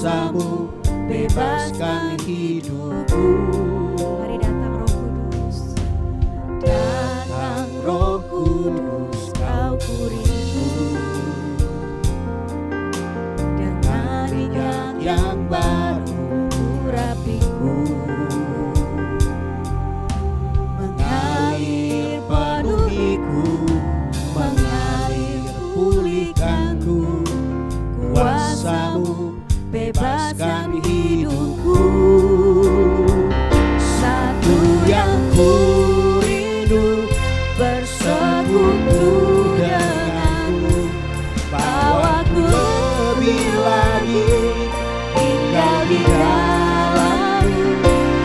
kuasa-Mu bebaskan hidupku. Mari datang Roh Kudus. Datang Roh Kudus, Kau ku rindu. Dengan minyak yang baru urapiku, mengalir penuhiku, mengalir pulihkanku. Kuasa-Mu bebaskan hidupku. Satu yang ku rindu, bersekutu denganmu. Bawaku lebih lagi tinggal di dalam-Mu,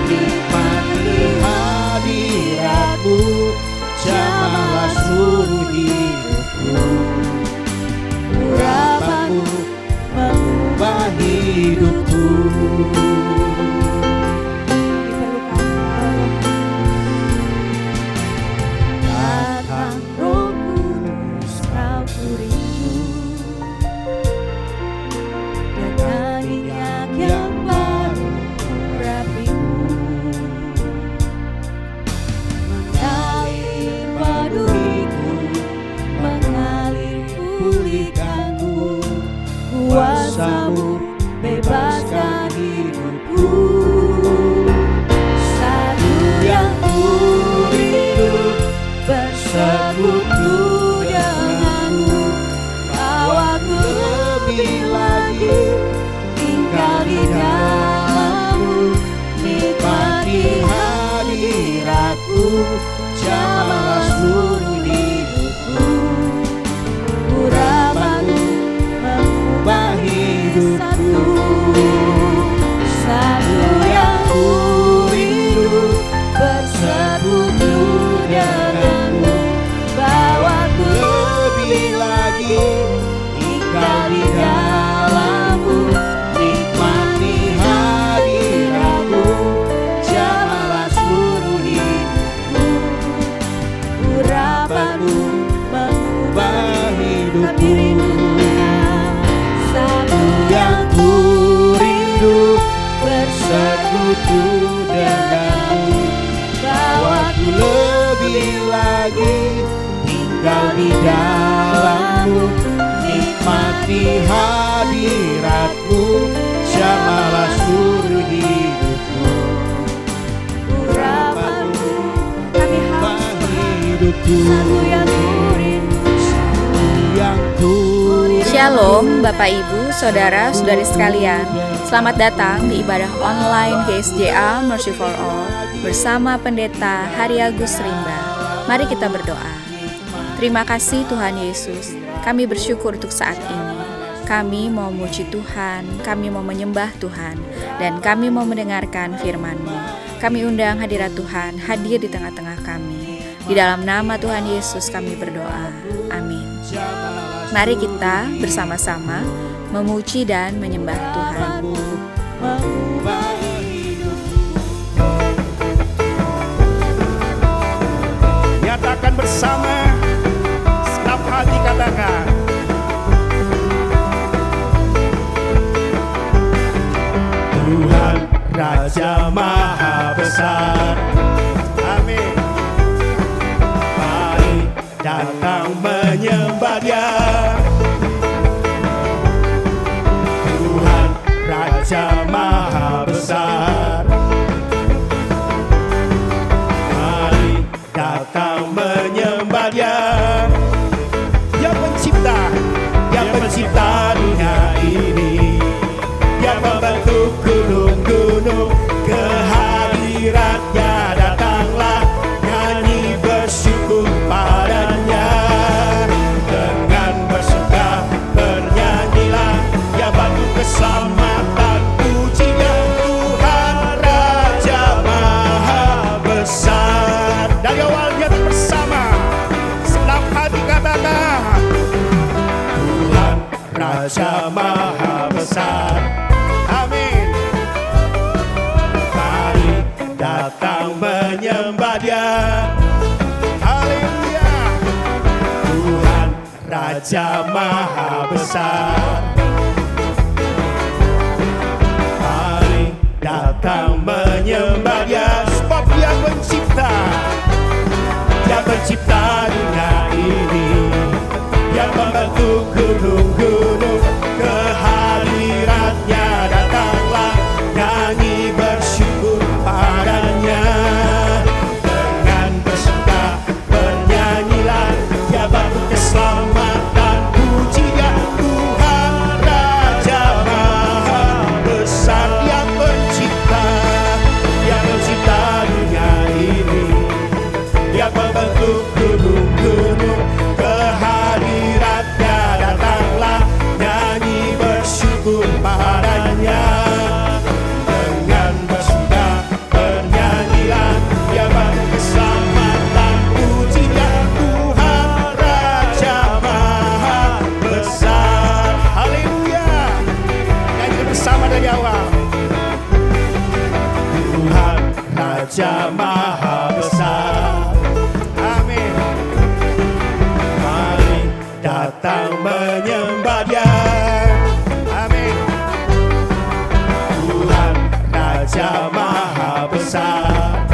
nikmati hadirat-Mu, jamahlah seluruh hidupku. Urapan-Mu mengubah hidupku. Datang Roh Kudus, Kau ku rindu. Dengan minyak yang baru urapiku, mengalir penuhiku, mengalir pulihkanku. Kuasa-Mu bebaskan hidupku. Satu yang ku rindu, bersekutu denganmu. Bawaku lebih lagi tinggal di dalam-Mu, nikmati hadirat-Mu, jamahlah seluruh hidupku. Urapan-Mu mengubah hidupku. Satu yang ku rindu, bersekutu denganmu. Bawaku lebih lagi tinggal di dalam-Mu, nikmati hadirat-Mu, jamahlah seluruh hidupku. Urapan-Mu mengubah hidupku. Satu yang ku rindu, bersekutu denganmu. Bawaku lebih lagi tinggal di dalam-Mu, nikmati hadirat-Mu, jamahlah seluruh hidupku. Urapan-Mu Kami haus hidupku. satu yang ku rindu. Yang ku Shalom Bapak Ibu, Saudara-saudari sekalian. Selamat datang di ibadah online GSJA Mercy for All bersama Pendeta Hari Agus Rimba. Mari kita berdoa. Terima kasih Tuhan Yesus, kami bersyukur untuk saat ini. Kami mau memuji Tuhan, kami mau menyembah Tuhan, dan kami mau mendengarkan firman-Mu. Kami undang hadirat Tuhan hadir di tengah-tengah kami. Di dalam nama Tuhan Yesus kami berdoa. Amin. Mari kita bersama-sama memuji dan menyembah Tuhan. mengubah hidupku. Nyatakan bersama, segenap hati katakan. Tuhan Raja Maha Besar, Amin. mari datang menyembah Dia. Tuhan Raja Maha Besar, mari datang menyembah Dia. Dia pencipta dunia ini, Dia membentuk gunung-gunung. Kehadirat-Nya datanglah, nyanyi bersyukur padanya. Dengan bersuka bernyanyilah, Dia batu keselamatan. Pujinya Tuhan Raja Maha Besar. Dari awalnya bersama, segenap hati katakan. Tuhan Raja Maha Besar, Amin. mari datang menyembah Dia. Haleluya. Tuhan Raja Maha Besar, datang menyembah Dia, sebab Dia pencipta. Dia pencipta dunia ini. Dia membentuk gunung-gunung, kehadiratnya datanglah, nyanyi bersyukur padanya. Dengan bersuka bernyanyilah, Dia batu keselamatan, puji Dia Tuhan Raja Maha Besar. Dia pencipta dunia ini. Dia membentuk gunung-gunung, kehadiratnya datanglah, nyanyi bersyukur padanya. Dengan bersuka bernyanyilah, Dia batu keselamatan, puji Dia Tuhan Raja Maha Besar. Haleluya. Nyanyi bersama dari awal. Tuhan Raja Maha Besar. Amin. Mari datang menyembah Dia. Amin. Tuhan Raja Maha Besar.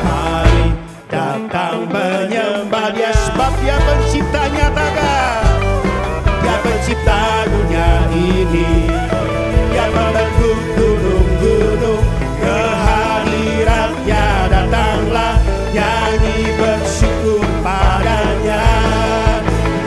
Mari datang menyembah Dia, sebab Dia pencipta, nyatakan. Dia pencipta dunia ini. Dia membentuk gunung-gunung, kehadiratnya datanglah, nyanyi bersyukur padanya.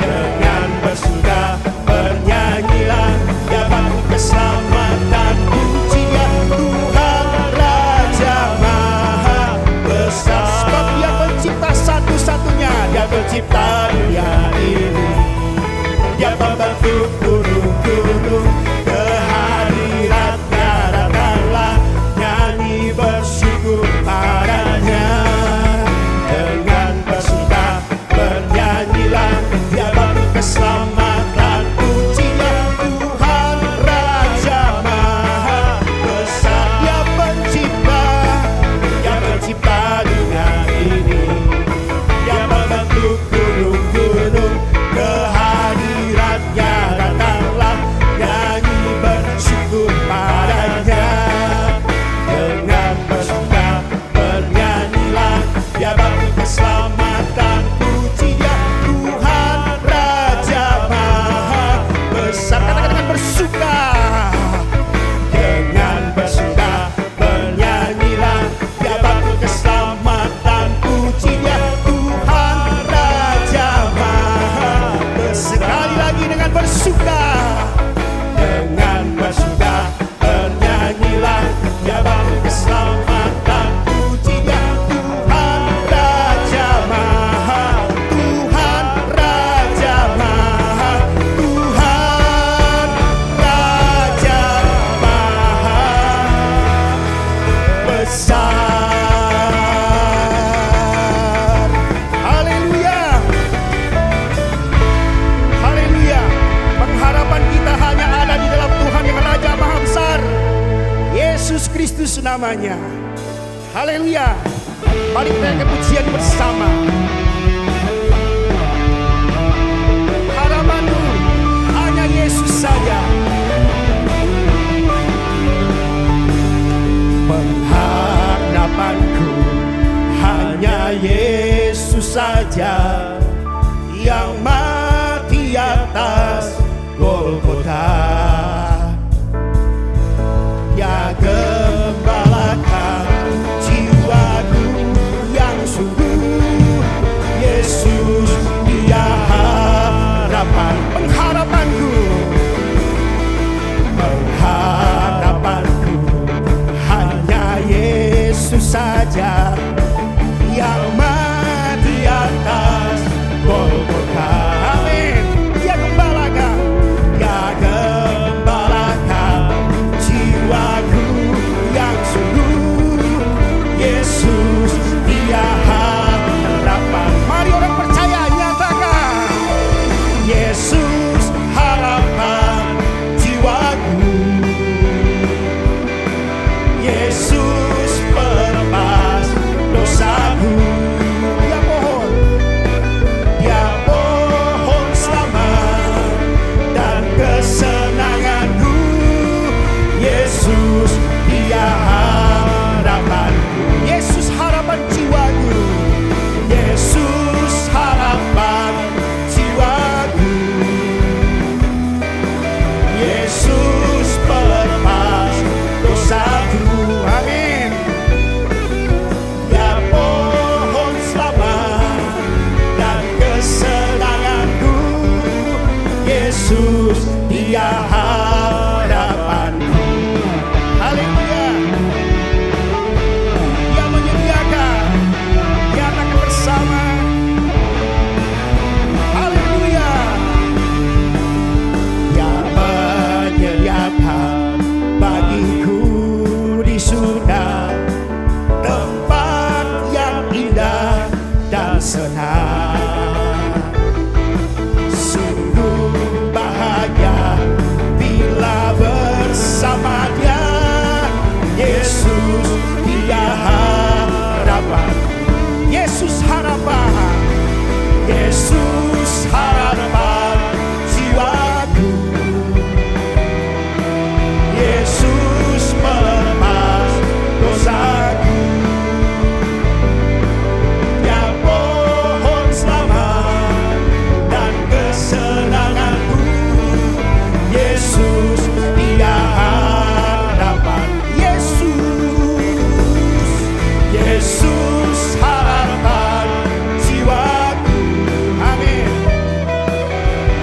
Dengan bersuka bernyanyilah, Dia batu keselamatan, puji Dia Tuhan Raja Maha Besar. Sebab Dia pencipta satu-satunya. Dia pencipta dunia ini. Dia membentuk gunung-gunung, kehadiratnya datanglah, nyanyi bersyukur padanya. Dengan bersuka bernyanyilah, Dia batu keselamatan, puji Dia Tuhan Raja Maha Besar. Dia pencipta dunia ini. Dia membentuk gunung-gunung, kehadiratnya datanglah, nyanyi bersyukur padanya. Dengan bersuka bernyanyilah, Dia batu keselamatan, puji Dia Tuhan Raja Maha Besar. Katakan dengan bersuka. Dengan bersuka bernyanyilah, Dia batu keselamatan, puji Dia Tuhan Raja Maha Besar. Sekali lagi dengan bersuka. Dengan bersuka bernyanyilah, Dia batu keselamatan, puji Dia Tuhan Raja Maha, Tuhan Raja Maha, Tuhan Raja Maha Besar. Haleluya. Haleluya. Pengharapan kita hanya ada di dalam Tuhan yang Raja Maha Besar, Yesus Kristus namanya. Haleluya. Mari kita naikkan pujian bersama. Harapanku hanya Yesus saja. Pengharapanku hanya Yesus saja, yang mati atas Golgota. Ya gembalakan jiwaku yang sungguh, Yesus Dia harapan. Pengharapanku hanya Yesus saja, yang mati atas Golgota. Yesus Dia harapanku. Haleluya. Dia menyediakan, Dia akan bersama. Haleluya. Dia menyediakan bagiku di surga tempat yang indah dan senang. Sungguh bahagia bila bersamanya. Yesus Dia harapan. Yesus harapan. Yesus harapan jiwaku. Yesus melepas dosaku. Dia pohon selamat dan kesenanganku. Yesus Dia harapan. Yesus harapan jiwaku. Amin.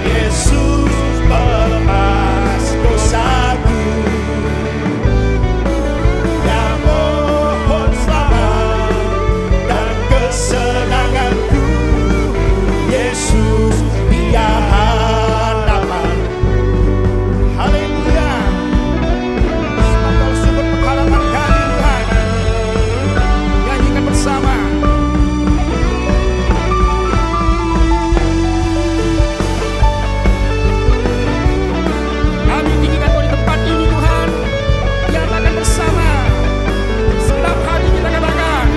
Yesus melepas dosaku. Dia pohon selamat dan kesenanganku. Yesus Dia harapan. Haleluya. Semoga sumber pengharapan kami Tuhan. Nyanyikan bersama. Kami tinggikan Kau di tempat ini Tuhan. Nyatakan bersama. Setiap hari kita katakan,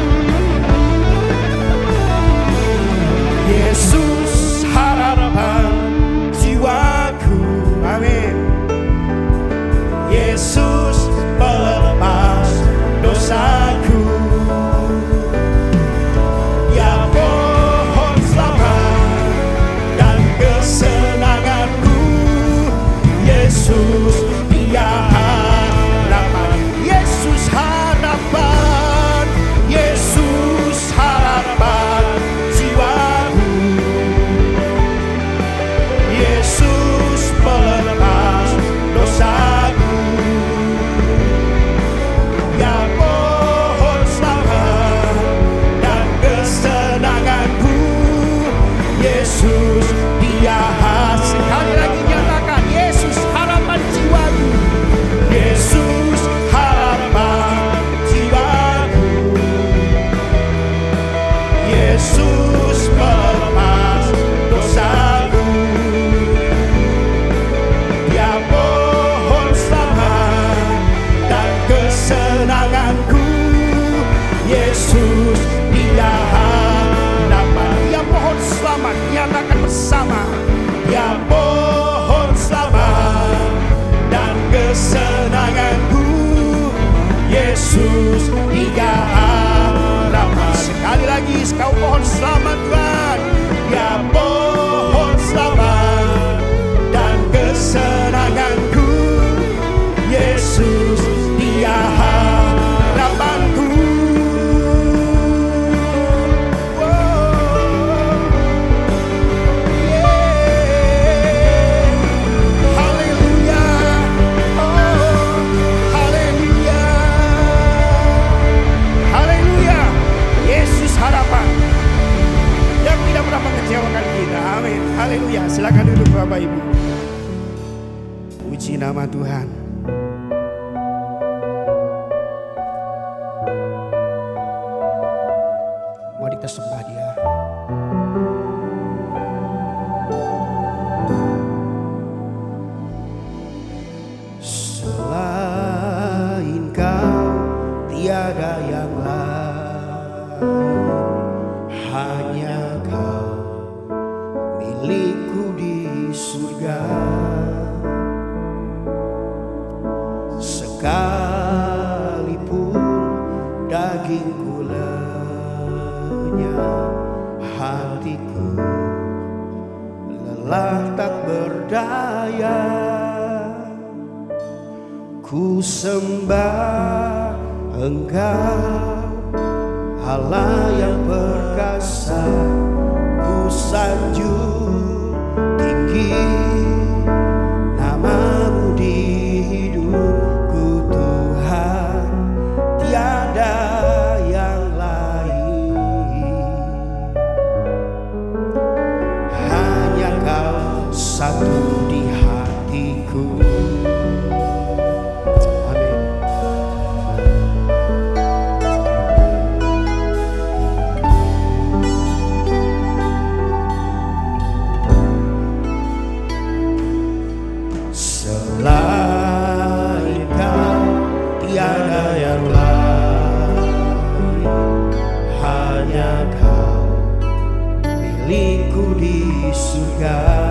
Yesus harapan jiwaku. Amin. Yesus melepas dosaku. Dia pohon selamat dan kesenanganku. Yesus Dia harapan. Yesus harapan. Yesus harapan jiwaku. Yesus melepas dosaku. Dia pohon selamat dan kesenanganku. Yesus Dia sekali lagi nyatakan, Yesus harapan jiwaku. Yesus harapan jiwaku. Yesus melepas dosaku. Dia pohon selamat dan kesenanganku. Yesus Dia harapan. Dia pohon selamat. Nyatakan bersama. Dia pohon selamat dan kesenanganku. Yesus Dia harapan. Sekali lagi, Kau pohon selamat Tuhan. Dia pohon selamat dan kesenanganku. Yesus Dia harapanku. Haleluya. Oh, haleluya. Haleluya. Yesus harapan yang tidak pernah mengecewakan kita. Amin. Haleluya. Silakan duduk Bapak Ibu. Puji nama Tuhan. Mari kita sembah Dia. Selain Kau tiada yang lain, hanya Kau milikku di surga. Sekalipun dagingku lenyap, hatiku lelah tak berdaya. Ku sembah Engkau, Allah yang perkasa. Ku sanjung tinggi satu di hatiku. Amin. Selain Kau tiada yang lain, hanya Kau milikku di surga.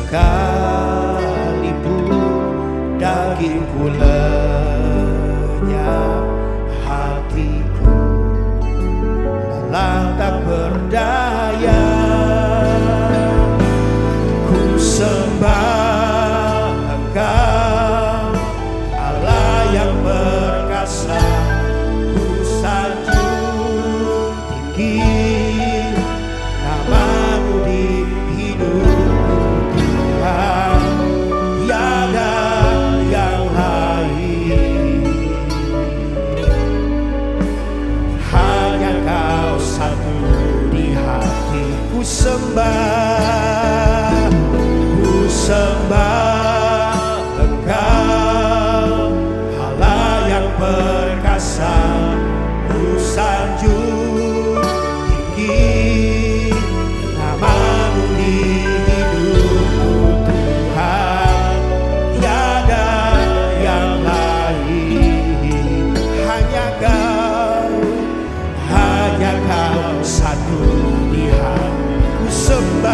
Sekalipun dagingku lenyap, hatiku malah tak berdaya. Ku sembah Engkau, Allah yang perkasa. Ku sanjung tinggi nama-Mu di hidupku, Tuhan. Tiada yang lain, hanya Kau satu di hatiku. Sembah, ku sembah Engkau, Allah yang perkasa. Ku sanjung tinggi nama-Mu di hidupku, Tuhan. Tiada yang lain, hanya Kau satu di hatiku. Sembah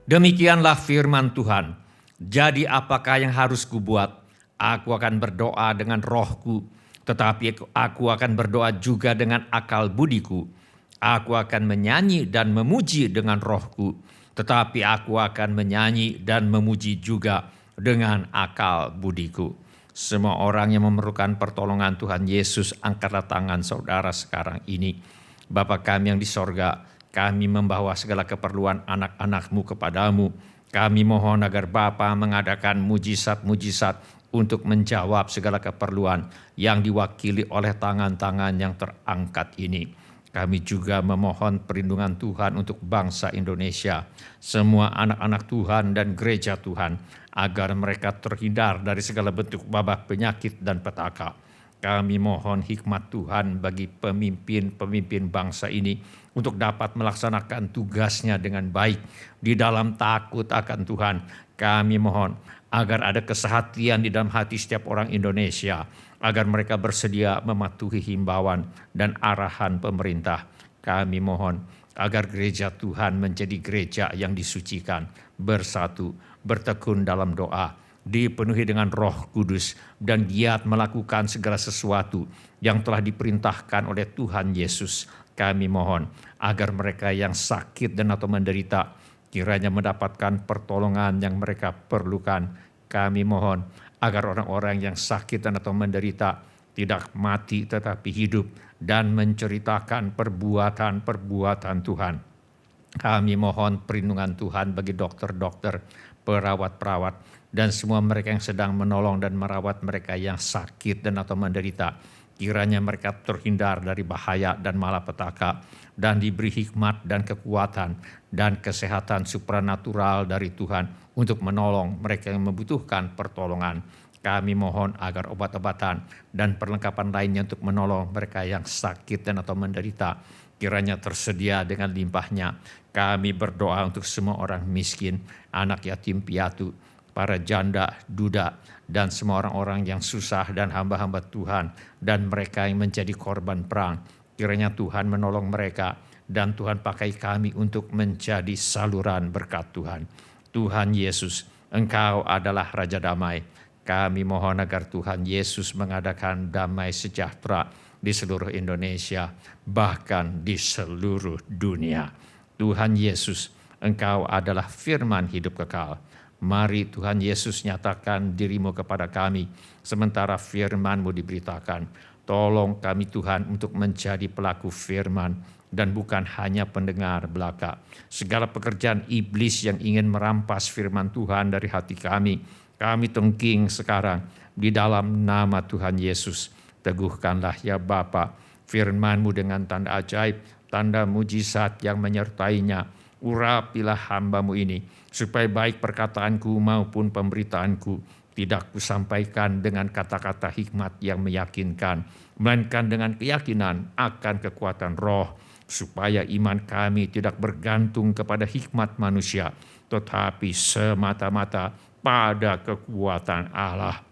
Demikianlah firman Tuhan. Jadi apakah yang harus kubuat? Aku akan berdoa dengan rohku, tetapi aku akan berdoa juga dengan akal budiku. Aku akan menyanyi dan memuji dengan rohku, tetapi aku akan menyanyi dan memuji juga dengan akal budiku. Semua orang yang memerlukan pertolongan Tuhan Yesus, angkatlah tangan saudara sekarang ini. Bapa kami yang di sorga, kami membawa segala keperluan anak-anak-Mu kepadamu. Kami mohon agar Bapa mengadakan mujizat-mujizat untuk menjawab segala keperluan yang diwakili oleh tangan-tangan yang terangkat ini. Kami juga memohon perlindungan Tuhan untuk bangsa Indonesia, semua anak-anak Tuhan dan gereja Tuhan, agar mereka terhindar dari segala bentuk wabah, penyakit, dan petaka. Kami mohon hikmat Tuhan bagi pemimpin-pemimpin bangsa ini untuk dapat melaksanakan tugasnya dengan baik di dalam takut akan Tuhan. Kami mohon agar ada kesehatian di dalam hati setiap orang Indonesia, agar mereka bersedia mematuhi himbauan dan arahan pemerintah. Kami mohon agar gereja Tuhan menjadi gereja yang disucikan, bersatu, bertekun dalam doa, dipenuhi dengan Roh Kudus, dan giat melakukan segala sesuatu yang telah diperintahkan oleh Tuhan Yesus. Kami mohon agar mereka yang sakit dan atau menderita kiranya mendapatkan pertolongan yang mereka perlukan. Kami mohon agar orang-orang yang sakit dan atau menderita tidak mati tetapi hidup dan menceritakan perbuatan-perbuatan Tuhan. Kami mohon perlindungan Tuhan bagi dokter-dokter, perawat-perawat, dan semua mereka yang sedang menolong dan merawat mereka yang sakit dan atau menderita. Kiranya mereka terhindar dari bahaya dan malapetaka dan diberi hikmat dan kekuatan dan kesehatan supranatural dari Tuhan untuk menolong mereka yang membutuhkan pertolongan. Kami mohon agar obat-obatan dan perlengkapan lainnya untuk menolong mereka yang sakit dan atau menderita kiranya tersedia dengan limpahnya. Kami berdoa untuk semua orang miskin, anak yatim piatu, para janda, duda, dan semua orang-orang yang susah dan hamba-hamba Tuhan dan mereka yang menjadi korban perang. Kiranya Tuhan menolong mereka dan Tuhan pakai kami untuk menjadi saluran berkat Tuhan. Tuhan Yesus, Engkau adalah Raja Damai. Kami mohon agar Tuhan Yesus mengadakan damai sejahtera di seluruh Indonesia, bahkan di seluruh dunia. Tuhan Yesus, Engkau adalah firman hidup kekal. Mari Tuhan Yesus nyatakan diri-Mu kepada kami, sementara firman-Mu diberitakan. Tolong kami Tuhan untuk menjadi pelaku firman dan bukan hanya pendengar belaka. Segala pekerjaan iblis yang ingin merampas firman Tuhan dari hati kami tengking sekarang di dalam nama Tuhan Yesus. Teguhkanlah ya Bapa firman-Mu dengan tanda ajaib, tanda mujizat yang menyertainya. Urapilah hamba-Mu ini, supaya baik perkataanku maupun pemberitaanku tidak kusampaikan dengan kata-kata hikmat yang meyakinkan, melainkan dengan keyakinan akan kekuatan roh, supaya iman kami tidak bergantung kepada hikmat manusia, tetapi semata-mata pada kekuatan Allah.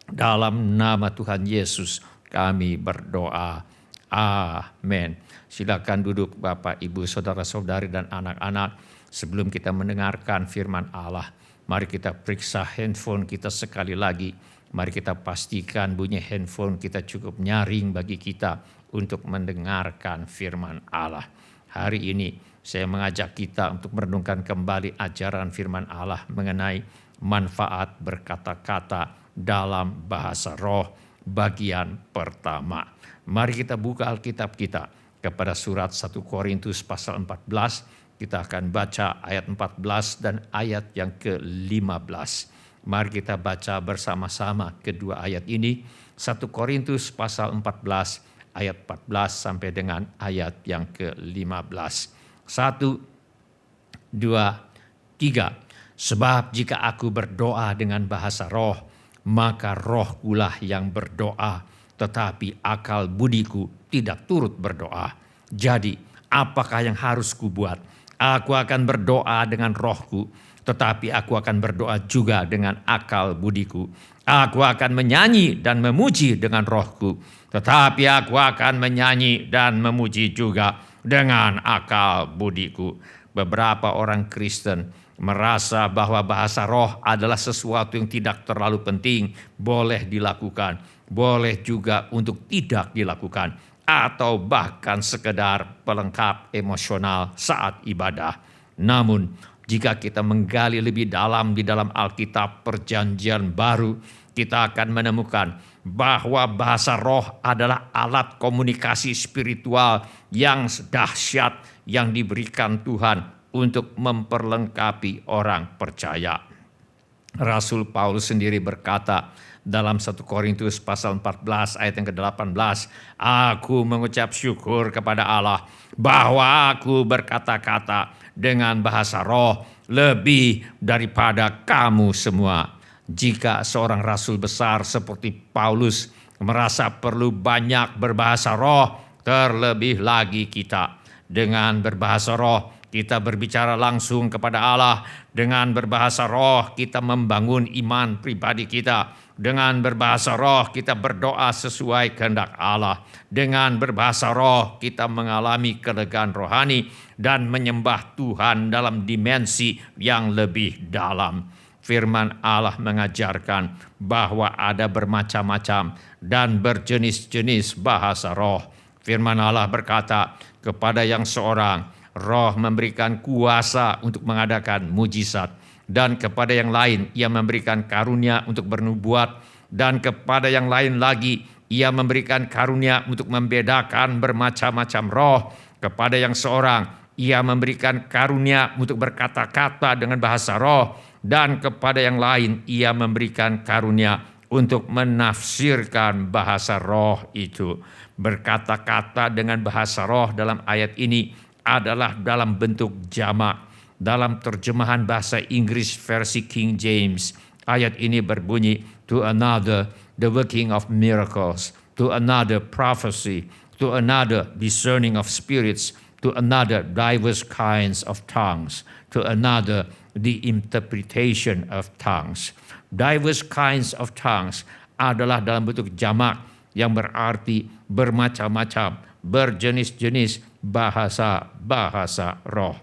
Dalam nama Tuhan Yesus kami berdoa. Amin. Silakan duduk Bapak, Ibu, saudara-saudari dan anak-anak. Sebelum kita mendengarkan firman Allah, mari kita periksa handphone kita sekali lagi. Mari kita pastikan bunyi handphone kita cukup nyaring bagi kita untuk mendengarkan firman Allah. Hari ini saya mengajak kita untuk merenungkan kembali ajaran firman Allah mengenai manfaat berkata-kata dalam bahasa roh bagian pertama. Mari kita buka Alkitab kita kepada surat 1 Korintus pasal 14. Kita akan baca ayat 14 dan ayat yang ke-15. Mari kita baca bersama-sama kedua ayat ini. 1 Korintus pasal 14 ayat 14 sampai dengan ayat yang ke-15. 1, 2, 3. Sebab jika aku berdoa dengan bahasa roh, maka rohkulah yang berdoa, tetapi akal budiku tidak turut berdoa. Jadi, apakah yang harus kubuat? Aku akan berdoa dengan rohku, tetapi aku akan berdoa juga dengan akal budiku. Aku akan menyanyi dan memuji dengan rohku, tetapi aku akan menyanyi dan memuji juga dengan akal budiku. Beberapa orang Kristen merasa bahwa bahasa roh adalah sesuatu yang tidak terlalu penting, boleh dilakukan, boleh juga untuk tidak dilakukan, atau bahkan sekedar pelengkap emosional saat ibadah. Namun, jika kita menggali lebih dalam di dalam Alkitab Perjanjian Baru, kita akan menemukan bahwa bahasa roh adalah alat komunikasi spiritual yang dahsyat yang diberikan Tuhan untuk memperlengkapi orang percaya. Rasul Paulus sendiri berkata dalam 1 Korintus pasal 14 ayat yang ke-18, "Aku mengucap syukur kepada Allah bahwa aku berkata-kata dengan bahasa roh lebih daripada kamu semua." Jika seorang rasul besar seperti Paulus merasa perlu banyak berbahasa roh, terlebih lagi kita. Dengan berbahasa roh, kita berbicara langsung kepada Allah. Dengan berbahasa roh, kita membangun iman pribadi kita. Dengan berbahasa roh, kita berdoa sesuai kehendak Allah. Dengan berbahasa roh, kita mengalami kelegaan rohani dan menyembah Tuhan dalam dimensi yang lebih dalam. Firman Allah mengajarkan bahwa ada bermacam-macam dan berjenis-jenis bahasa roh. Firman Allah berkata, kepada yang seorang, roh memberikan kuasa untuk mengadakan mujizat. Dan kepada yang lain, ia memberikan karunia untuk bernubuat. Dan kepada yang lain lagi, ia memberikan karunia untuk membedakan bermacam-macam roh. Kepada yang seorang, ia memberikan karunia untuk berkata-kata dengan bahasa roh. Dan kepada yang lain ia memberikan karunia untuk menafsirkan bahasa roh itu. Berkata-kata dengan bahasa roh dalam ayat ini adalah dalam bentuk jamak. Dalam terjemahan bahasa Inggris versi King James, ayat ini berbunyi, to another the working of miracles, to another prophecy, to another discerning of spirits, to another diverse kinds of tongues, to another the interpretation of tongues. Diverse kinds of tongues adalah dalam bentuk jamak yang berarti bermacam-macam, berjenis-jenis bahasa roh.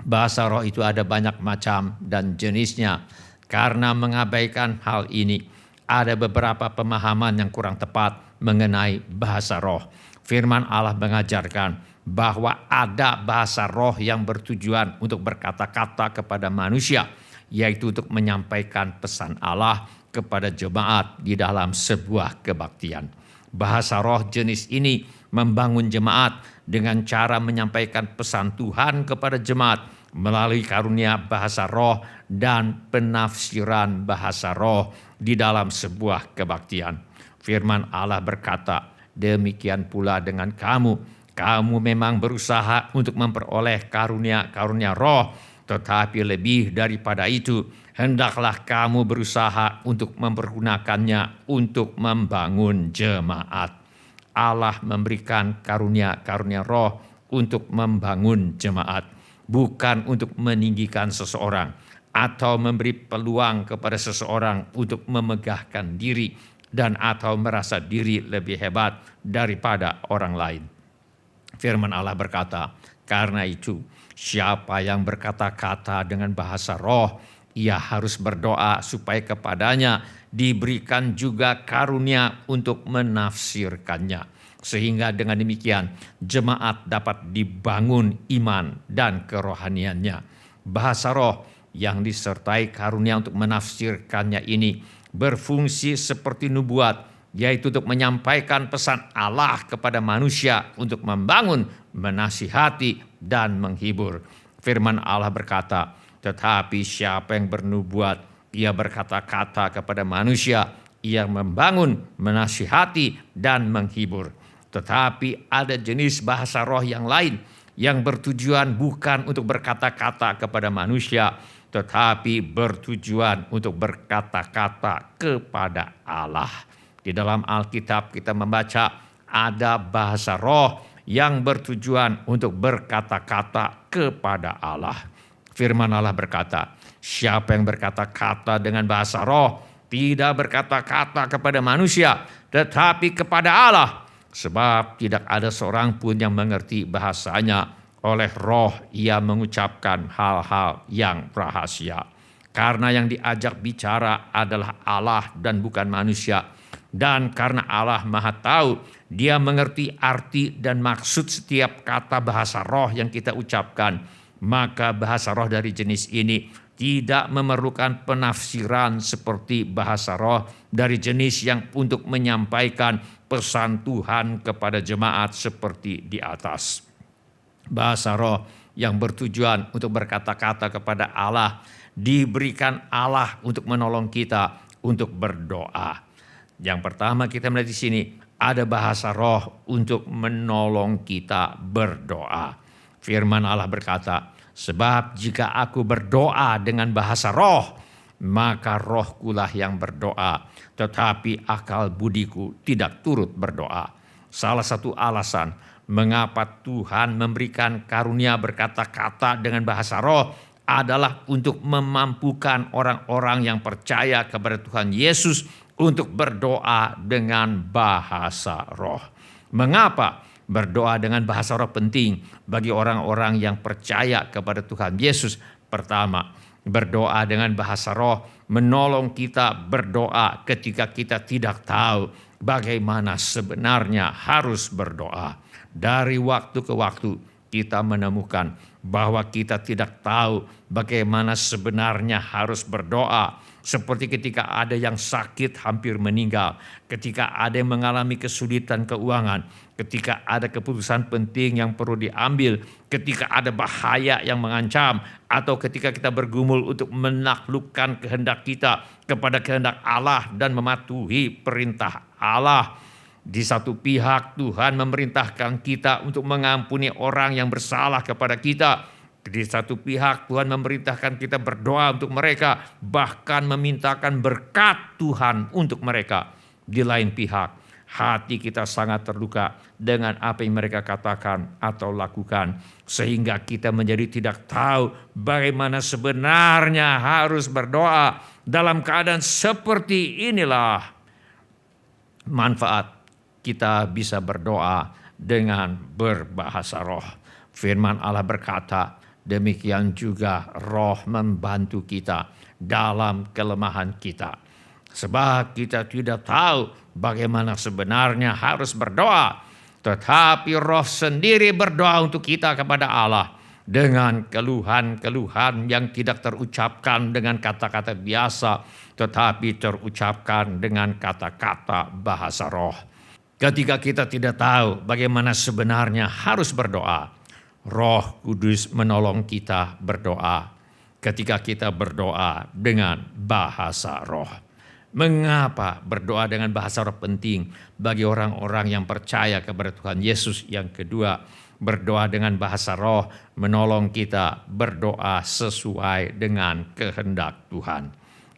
Bahasa roh itu ada banyak macam dan jenisnya. Karena mengabaikan hal ini, ada beberapa pemahaman yang kurang tepat mengenai bahasa roh. Firman Allah mengajarkan bahwa ada bahasa roh yang bertujuan untuk berkata-kata kepada manusia, yaitu untuk menyampaikan pesan Allah kepada jemaat di dalam sebuah kebaktian. Bahasa roh jenis ini membangun jemaat dengan cara menyampaikan pesan Tuhan kepada jemaat melalui karunia bahasa roh dan penafsiran bahasa roh di dalam sebuah kebaktian. Firman Allah berkata, demikian pula dengan kamu. Kamu memang berusaha untuk memperoleh karunia-karunia roh, tetapi lebih daripada itu, hendaklah kamu berusaha untuk mempergunakannya untuk membangun jemaat. Allah memberikan karunia-karunia roh untuk membangun jemaat, bukan untuk meninggikan seseorang atau memberi peluang kepada seseorang untuk memegahkan diri dan atau merasa diri lebih hebat daripada orang lain. Firman Allah berkata, karena itu siapa yang berkata-kata dengan bahasa roh, ia harus berdoa supaya kepadanya diberikan juga karunia untuk menafsirkannya. Sehingga dengan demikian jemaat dapat dibangun iman dan kerohaniannya. Bahasa roh yang disertai karunia untuk menafsirkannya ini berfungsi seperti nubuat, yaitu untuk menyampaikan pesan Allah kepada manusia untuk membangun, menasihati, dan menghibur. Firman Allah berkata, tetapi siapa yang bernubuat, ia berkata-kata kepada manusia, ia membangun, menasihati, dan menghibur. Tetapi ada jenis bahasa roh yang lain yang bertujuan bukan untuk berkata-kata kepada manusia, tetapi bertujuan untuk berkata-kata kepada Allah. Di dalam Alkitab kita membaca ada bahasa roh yang bertujuan untuk berkata-kata kepada Allah. Firman Allah berkata, siapa yang berkata-kata dengan bahasa roh tidak berkata-kata kepada manusia, tetapi kepada Allah. Sebab tidak ada seorang pun yang mengerti bahasanya Oleh roh ia mengucapkan hal-hal yang rahasia. Karena yang diajak bicara adalah Allah dan bukan manusia. Dan karena Allah Maha Tahu, Dia mengerti arti dan maksud setiap kata bahasa roh yang kita ucapkan. Maka bahasa roh dari jenis ini tidak memerlukan penafsiran seperti bahasa roh dari jenis yang untuk menyampaikan pesan Tuhan kepada jemaat seperti di atas. Bahasa roh yang bertujuan untuk berkata-kata kepada Allah diberikan Allah untuk menolong kita untuk berdoa. Yang pertama kita melihat di sini ada bahasa roh untuk menolong kita berdoa. Firman Allah berkata, sebab jika aku berdoa dengan bahasa roh, maka rohkulah yang berdoa, tetapi akal budiku tidak turut berdoa. Salah satu alasan mengapa Tuhan memberikan karunia berkata-kata dengan bahasa roh adalah untuk memampukan orang-orang yang percaya kepada Tuhan Yesus untuk berdoa dengan bahasa roh. Mengapa berdoa dengan bahasa roh penting bagi orang-orang yang percaya kepada Tuhan Yesus? Pertama, berdoa dengan bahasa roh menolong kita berdoa ketika kita tidak tahu bagaimana sebenarnya harus berdoa. Dari waktu ke waktu kita menemukan bahwa kita tidak tahu bagaimana sebenarnya harus berdoa. Seperti ketika ada yang sakit hampir meninggal, ketika ada yang mengalami kesulitan keuangan, ketika ada keputusan penting yang perlu diambil, ketika ada bahaya yang mengancam, atau ketika kita bergumul untuk menaklukkan kehendak kita kepada kehendak Allah dan mematuhi perintah Allah. Di satu pihak Tuhan memerintahkan kita untuk mengampuni orang yang bersalah kepada kita. Di satu pihak Tuhan memerintahkan kita berdoa untuk mereka, bahkan memintakan berkat Tuhan untuk mereka. Di lain pihak, hati kita sangat terluka dengan apa yang mereka katakan atau lakukan, sehingga kita menjadi tidak tahu bagaimana sebenarnya harus berdoa. Dalam keadaan seperti inilah manfaat kita bisa berdoa dengan berbahasa roh. Firman Allah berkata, demikian juga roh membantu kita dalam kelemahan kita. Sebab kita tidak tahu bagaimana sebenarnya harus berdoa, tetapi roh sendiri berdoa untuk kita kepada Allah dengan keluhan-keluhan yang tidak terucapkan dengan kata-kata biasa, tetapi terucapkan dengan kata-kata bahasa roh. Ketika kita tidak tahu bagaimana sebenarnya harus berdoa, Roh Kudus menolong kita berdoa ketika kita berdoa dengan bahasa roh. Mengapa berdoa dengan bahasa roh penting bagi orang-orang yang percaya kepada Tuhan Yesus? Yang kedua, berdoa dengan bahasa roh menolong kita berdoa sesuai dengan kehendak Tuhan.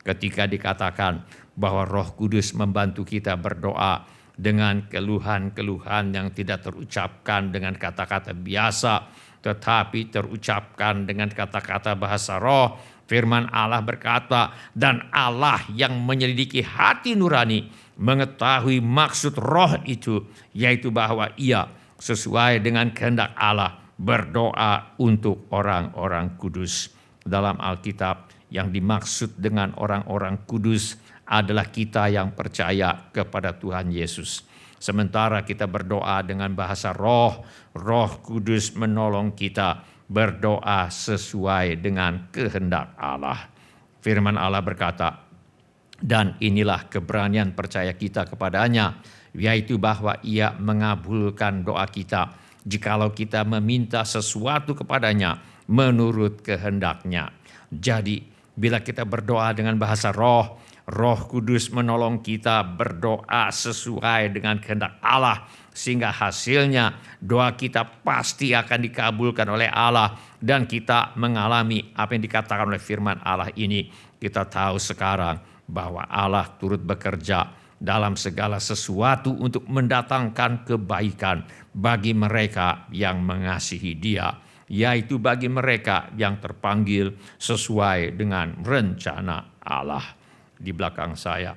Ketika dikatakan bahwa Roh Kudus membantu kita berdoa dengan keluhan-keluhan yang tidak terucapkan dengan kata-kata biasa, tetapi terucapkan dengan kata-kata bahasa roh, firman Allah berkata, dan Allah yang menyelidiki hati nurani mengetahui maksud roh itu, yaitu bahwa ia sesuai dengan kehendak Allah berdoa untuk orang-orang kudus. Dalam Alkitab, yang dimaksud dengan orang-orang kudus adalah kita yang percaya kepada Tuhan Yesus. Sementara kita berdoa dengan bahasa roh, Roh Kudus menolong kita berdoa sesuai dengan kehendak Allah. Firman Allah berkata, dan inilah keberanian percaya kita kepadanya, yaitu bahwa ia mengabulkan doa kita jikalau kita meminta sesuatu kepadanya menurut kehendaknya. Jadi, bila kita berdoa dengan bahasa roh, Roh Kudus menolong kita berdoa sesuai dengan kehendak Allah, sehingga hasilnya doa kita pasti akan dikabulkan oleh Allah, dan kita mengalami apa yang dikatakan oleh firman Allah ini. Kita tahu sekarang bahwa Allah turut bekerja dalam segala sesuatu untuk mendatangkan kebaikan bagi mereka yang mengasihi Dia, yaitu bagi mereka yang terpanggil sesuai dengan rencana Allah. Di belakang saya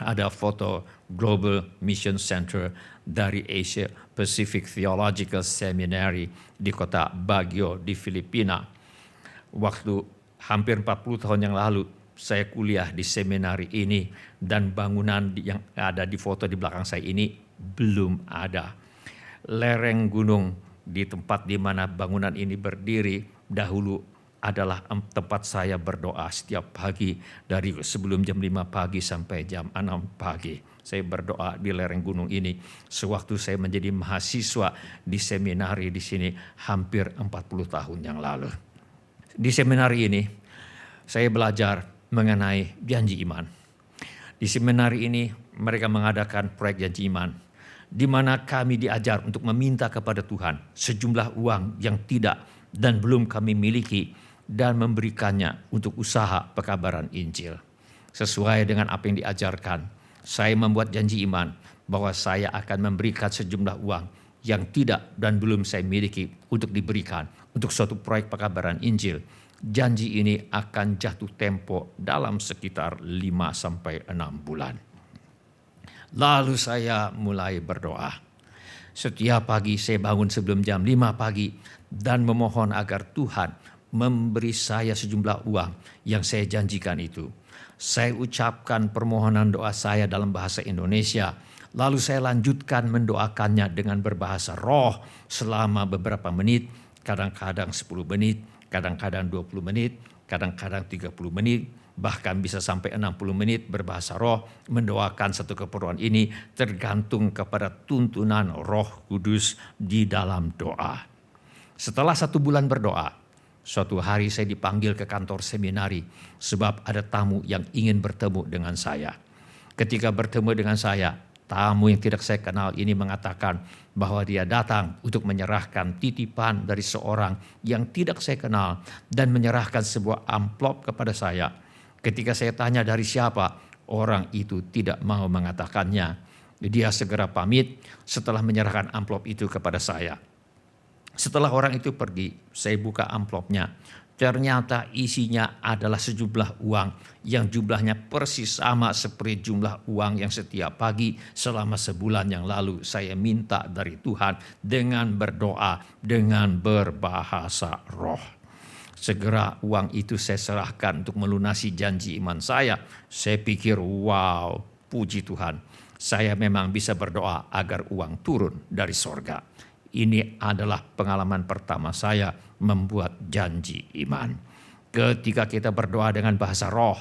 ada foto Global Mission Center dari Asia Pacific Theological Seminary di kota Baguio di Filipina. Waktu hampir 40 tahun yang lalu saya kuliah di seminari ini, dan bangunan yang ada di foto di belakang saya ini belum ada. Lereng gunung di tempat di mana bangunan ini berdiri dahulu adalah tempat saya berdoa setiap pagi dari sebelum jam 5 pagi sampai jam 6 pagi. Saya berdoa di lereng gunung ini sewaktu saya menjadi mahasiswa di seminari di sini hampir 40 tahun yang lalu. Di seminari ini saya belajar mengenai janji iman. Di seminari ini mereka mengadakan proyek janji iman, di mana kami diajar untuk meminta kepada Tuhan sejumlah uang yang tidak dan belum kami miliki dan memberikannya untuk usaha pekabaran Injil. Sesuai dengan apa yang diajarkan, saya membuat janji iman bahwa saya akan memberikan sejumlah uang yang tidak dan belum saya miliki untuk diberikan untuk suatu proyek pekabaran Injil. Janji ini akan jatuh tempo dalam sekitar 5-6 bulan. Lalu saya mulai berdoa. Setiap pagi saya bangun sebelum jam 5 pagi dan memohon agar Tuhan memberi saya sejumlah uang yang saya janjikan itu. Saya ucapkan permohonan doa saya dalam bahasa Indonesia. Lalu saya lanjutkan mendoakannya dengan berbahasa roh selama beberapa menit, kadang-kadang 10 menit, kadang-kadang 20 menit, kadang-kadang 30 menit, bahkan bisa sampai 60 menit berbahasa roh, mendoakan satu keperluan ini tergantung kepada tuntunan Roh Kudus di dalam doa. Setelah 1 bulan berdoa, suatu hari saya dipanggil ke kantor seminari sebab ada tamu yang ingin bertemu dengan saya. Ketika bertemu dengan saya, tamu yang tidak saya kenal ini mengatakan bahwa dia datang untuk menyerahkan titipan dari seorang yang tidak saya kenal dan menyerahkan sebuah amplop kepada saya. Ketika saya tanya dari siapa, orang itu tidak mau mengatakannya. Dia segera pamit setelah menyerahkan amplop itu kepada saya. Setelah orang itu pergi, saya buka amplopnya. Ternyata isinya adalah sejumlah uang yang jumlahnya persis sama seperti jumlah uang yang setiap pagi selama sebulan yang lalu saya minta dari Tuhan dengan berdoa, dengan berbahasa roh. Segera uang itu saya serahkan untuk melunasi janji iman saya. Saya pikir, wow, puji Tuhan. Saya memang bisa berdoa agar uang turun dari sorga. Ini adalah pengalaman pertama saya membuat janji iman. Ketika kita berdoa dengan bahasa roh,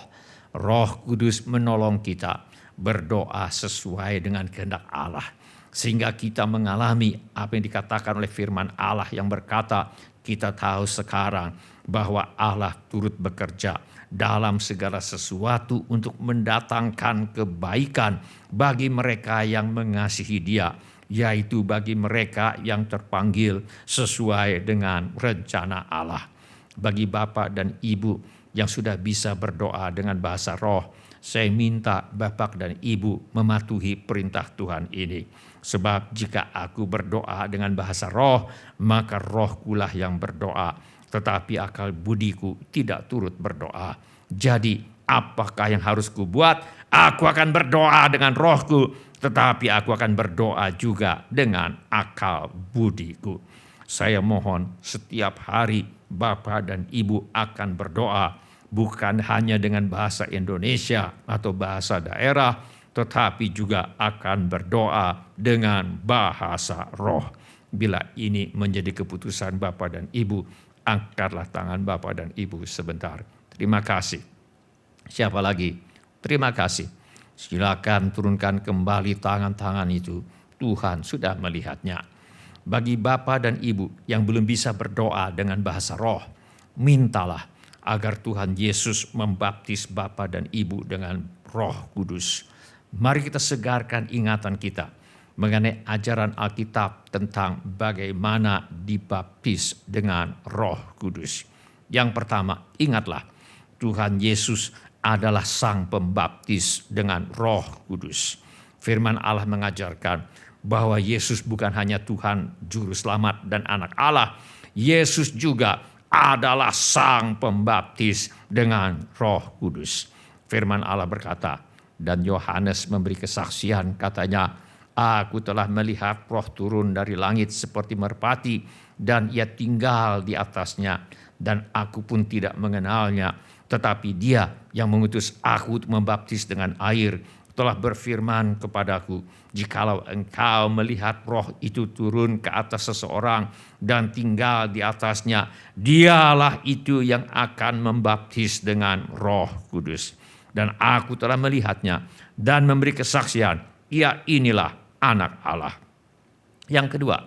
Roh Kudus menolong kita berdoa sesuai dengan kehendak Allah. Sehingga kita mengalami apa yang dikatakan oleh firman Allah yang berkata, kita tahu sekarang bahwa Allah turut bekerja dalam segala sesuatu untuk mendatangkan kebaikan bagi mereka yang mengasihi Dia, yaitu bagi mereka yang terpanggil sesuai dengan rencana Allah. Bagi Bapak dan Ibu yang sudah bisa berdoa dengan bahasa roh, saya minta Bapak dan Ibu mematuhi perintah Tuhan ini. Sebab jika aku berdoa dengan bahasa roh, maka rohkulah yang berdoa, tetapi akal budiku tidak turut berdoa. Jadi apakah yang harus kubuat? Aku akan berdoa dengan rohku, tetapi aku akan berdoa juga dengan akal budiku. Saya mohon setiap hari Bapak dan Ibu akan berdoa, bukan hanya dengan bahasa Indonesia atau bahasa daerah, tetapi juga akan berdoa dengan bahasa roh. Bila ini menjadi keputusan Bapak dan Ibu, angkatlah tangan Bapak dan Ibu sebentar. Terima kasih. Siapa lagi? Terima kasih. Silakan turunkan kembali tangan-tangan itu. Tuhan sudah melihatnya. Bagi Bapak dan Ibu yang belum bisa berdoa dengan bahasa roh, mintalah agar Tuhan Yesus membaptis Bapak dan Ibu dengan Roh Kudus. Mari kita segarkan ingatan kita mengenai ajaran Alkitab tentang bagaimana dibaptis dengan Roh Kudus. Yang pertama, ingatlah Tuhan Yesus adalah Sang Pembaptis dengan Roh Kudus. Firman Allah mengajarkan bahwa Yesus bukan hanya Tuhan Juru Selamat dan Anak Allah, Yesus juga adalah Sang Pembaptis dengan Roh Kudus. Firman Allah berkata, dan Yohanes memberi kesaksian, katanya, Aku telah melihat roh turun dari langit seperti merpati dan ia tinggal di atasnya. Dan aku pun tidak mengenalnya. Tetapi dia yang mengutus aku untuk membaptis dengan air telah berfirman kepadaku, jikalau engkau melihat roh itu turun ke atas seseorang dan tinggal di atasnya, dialah itu yang akan membaptis dengan Roh Kudus. Dan aku telah melihatnya dan memberi kesaksian, ia inilah Anak Allah. Yang kedua,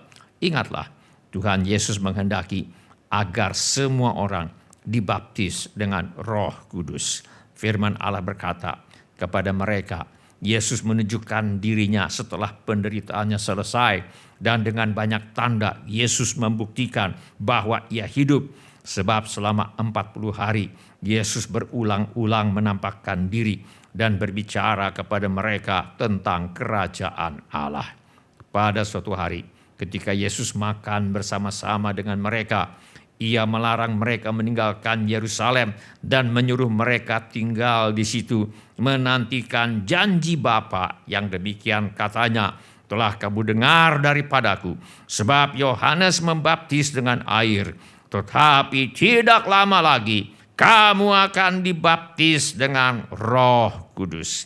ingatlah Tuhan Yesus menghendaki agar semua orang dibaptis dengan Roh Kudus. Firman Allah berkata kepada mereka, Yesus menunjukkan dirinya setelah penderitaannya selesai, dan dengan banyak tanda Yesus membuktikan bahwa ia hidup, sebab selama 40 hari Yesus berulang-ulang menampakkan diri dan berbicara kepada mereka tentang kerajaan Allah. Pada suatu hari ketika Yesus makan bersama-sama dengan mereka, ia melarang mereka meninggalkan Yerusalem dan menyuruh mereka tinggal di situ, menantikan janji Bapa yang demikian katanya, telah kamu dengar daripadaku, sebab Yohanes membaptis dengan air, tetapi tidak lama lagi kamu akan dibaptis dengan Roh Kudus.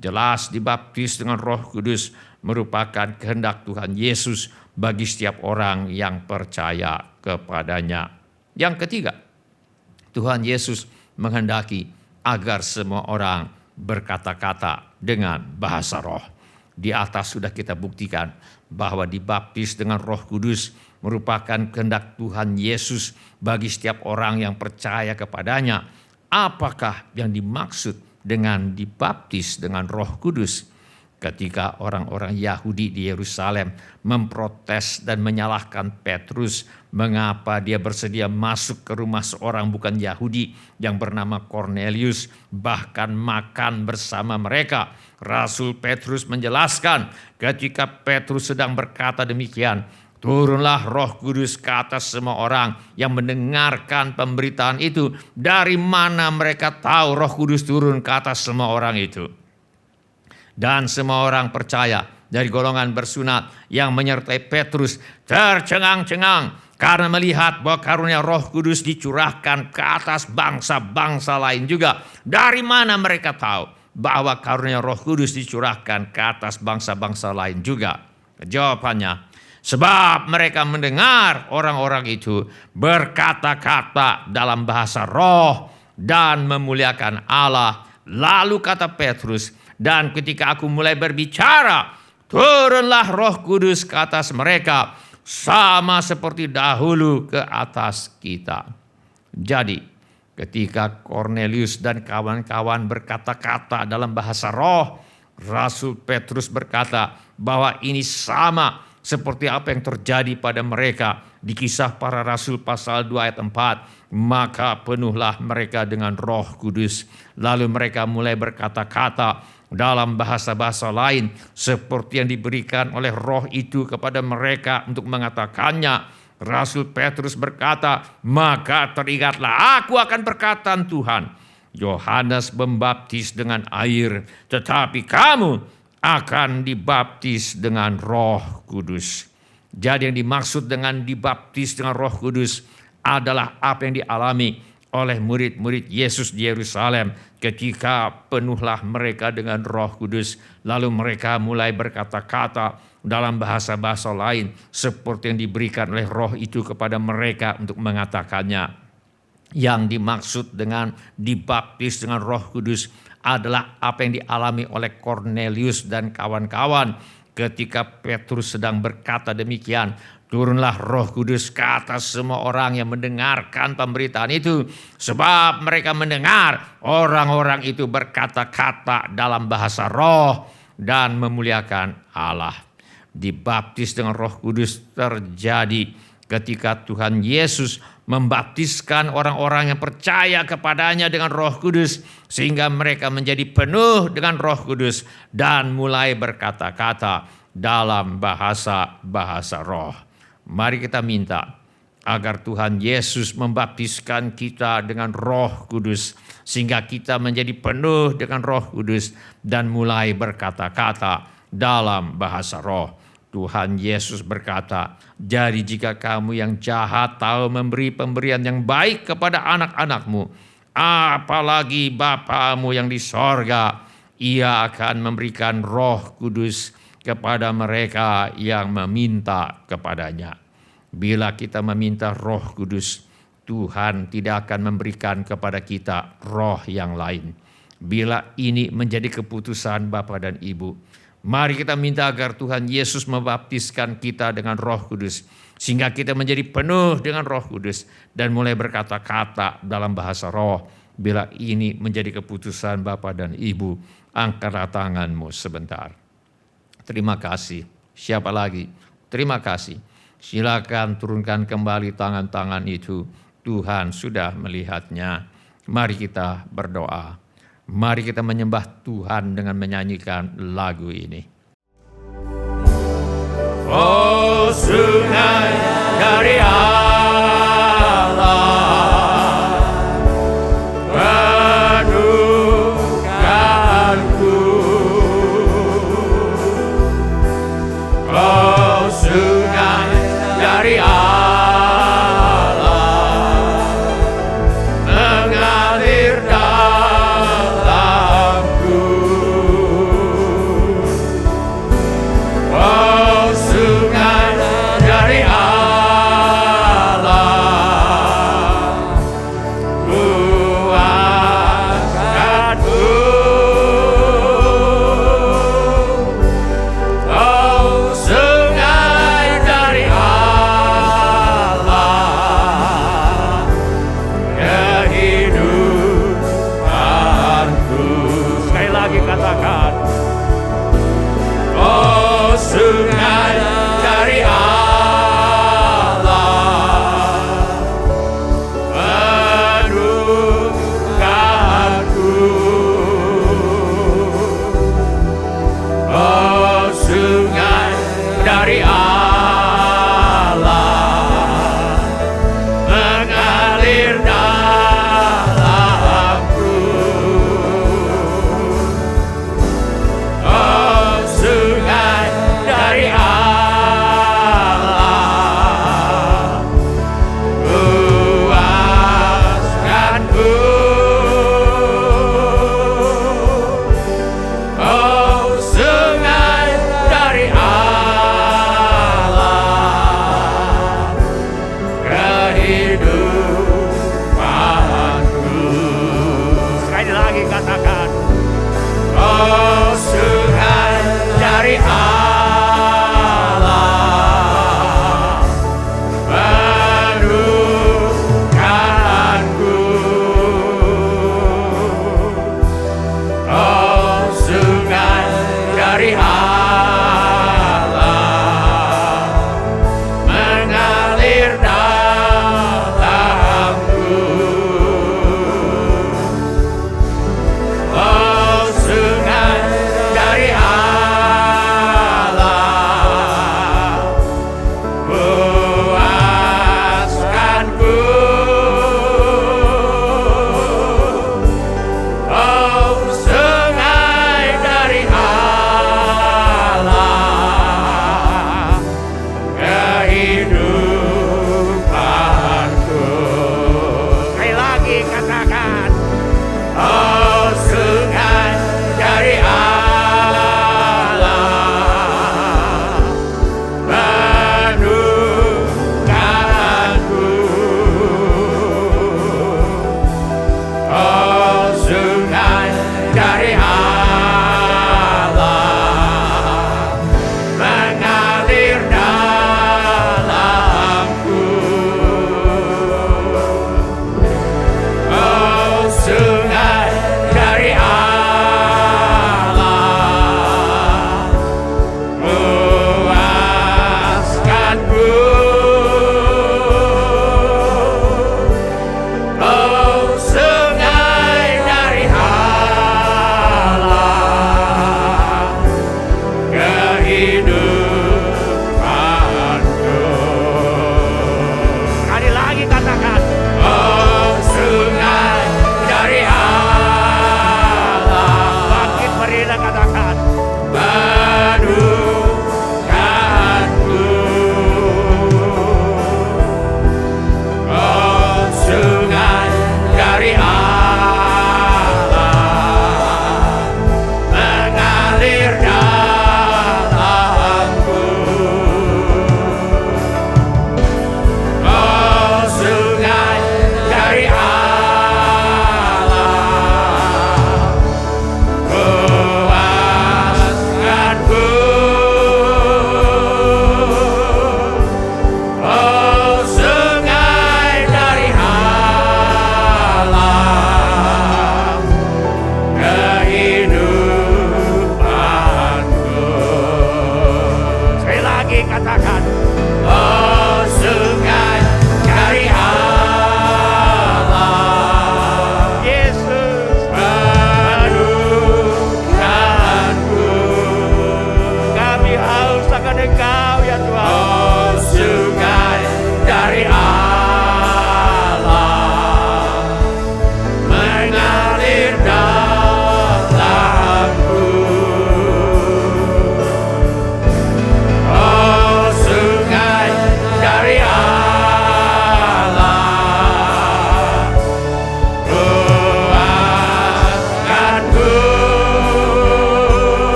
Jelas dibaptis dengan Roh Kudus merupakan kehendak Tuhan Yesus bagi setiap orang yang percaya kepadanya. Yang ketiga, Tuhan Yesus menghendaki agar semua orang berkata-kata dengan bahasa roh. Di atas sudah kita buktikan bahwa dibaptis dengan Roh Kudus merupakan kehendak Tuhan Yesus bagi setiap orang yang percaya kepadanya. Apakah yang dimaksud dengan dibaptis dengan Roh Kudus? Ketika orang-orang Yahudi di Yerusalem memprotes dan menyalahkan Petrus mengapa dia bersedia masuk ke rumah seorang bukan Yahudi yang bernama Kornelius, bahkan makan bersama mereka, Rasul Petrus menjelaskan ketika Petrus sedang berkata demikian, turunlah Roh Kudus ke atas semua orang yang mendengarkan pemberitaan itu. Dari mana mereka tahu Roh Kudus turun ke atas semua orang itu? Dan semua orang percaya dari golongan bersunat yang menyertai Petrus tercengang-cengang karena melihat bahwa karunia Roh Kudus dicurahkan ke atas bangsa-bangsa lain juga. Dari mana mereka tahu bahwa karunia Roh Kudus dicurahkan ke atas bangsa-bangsa lain juga? Jawabannya, sebab mereka mendengar orang-orang itu berkata-kata dalam bahasa roh dan memuliakan Allah. Lalu kata Petrus, dan ketika aku mulai berbicara, turunlah Roh Kudus ke atas mereka, sama seperti dahulu ke atas kita. Jadi, ketika Kornelius dan kawan-kawan berkata-kata dalam bahasa roh, Rasul Petrus berkata bahwa ini sama seperti apa yang terjadi pada mereka di Kisah Para Rasul pasal 2 ayat 4. Maka penuhlah mereka dengan Roh Kudus. Lalu mereka mulai berkata-kata dalam bahasa-bahasa lain seperti yang diberikan oleh roh itu kepada mereka untuk mengatakannya. Rasul Petrus berkata, maka teringatlah aku akan perkataan Tuhan. Yohanes membaptis dengan air, tetapi kamu akan dibaptis dengan Roh Kudus. Jadi yang dimaksud dengan dibaptis dengan Roh Kudus adalah apa yang dialami oleh murid-murid Yesus di Yerusalem ketika penuhlah mereka dengan Roh Kudus. Lalu mereka mulai berkata-kata dalam bahasa-bahasa lain seperti yang diberikan oleh roh itu kepada mereka untuk mengatakannya. Yang dimaksud dengan dibaptis dengan Roh Kudus adalah apa yang dialami oleh Kornelius dan kawan-kawan ketika Petrus sedang berkata demikian. Turunlah Roh Kudus ke atas semua orang yang mendengarkan pemberitaan itu. Sebab mereka mendengar orang-orang itu berkata-kata dalam bahasa roh dan memuliakan Allah. Dibaptis dengan Roh Kudus terjadi ketika Tuhan Yesus membaptiskan orang-orang yang percaya kepadanya dengan Roh Kudus. Sehingga mereka menjadi penuh dengan Roh Kudus dan mulai berkata-kata dalam bahasa-bahasa roh. Mari kita minta agar Tuhan Yesus membaptiskan kita dengan Roh Kudus sehingga kita menjadi penuh dengan Roh Kudus dan mulai berkata-kata dalam bahasa roh. Tuhan Yesus berkata, jadi jika kamu yang jahat tahu memberi pemberian yang baik kepada anak-anakmu, apalagi Bapamu yang di sorga, Ia akan memberikan Roh Kudus kepada mereka yang meminta kepadanya. Bila kita meminta Roh Kudus, Tuhan tidak akan memberikan kepada kita roh yang lain. Bila ini menjadi keputusan Bapa dan Ibu, mari kita minta agar Tuhan Yesus membaptiskan kita dengan Roh Kudus, sehingga kita menjadi penuh dengan Roh Kudus dan mulai berkata-kata dalam bahasa roh. Bila ini menjadi keputusan Bapa dan Ibu, angkatlah tanganmu sebentar. Terima kasih. Siapa lagi? Terima kasih. Silakan turunkan kembali tangan-tangan itu. Tuhan sudah melihatnya. Mari kita berdoa. Mari kita menyembah Tuhan dengan menyanyikan lagu ini. Oh, sungai dari Allah, penuhkanku. Oh, sungai dari Allah, mengalir dalamku. Oh, sungai dari Allah,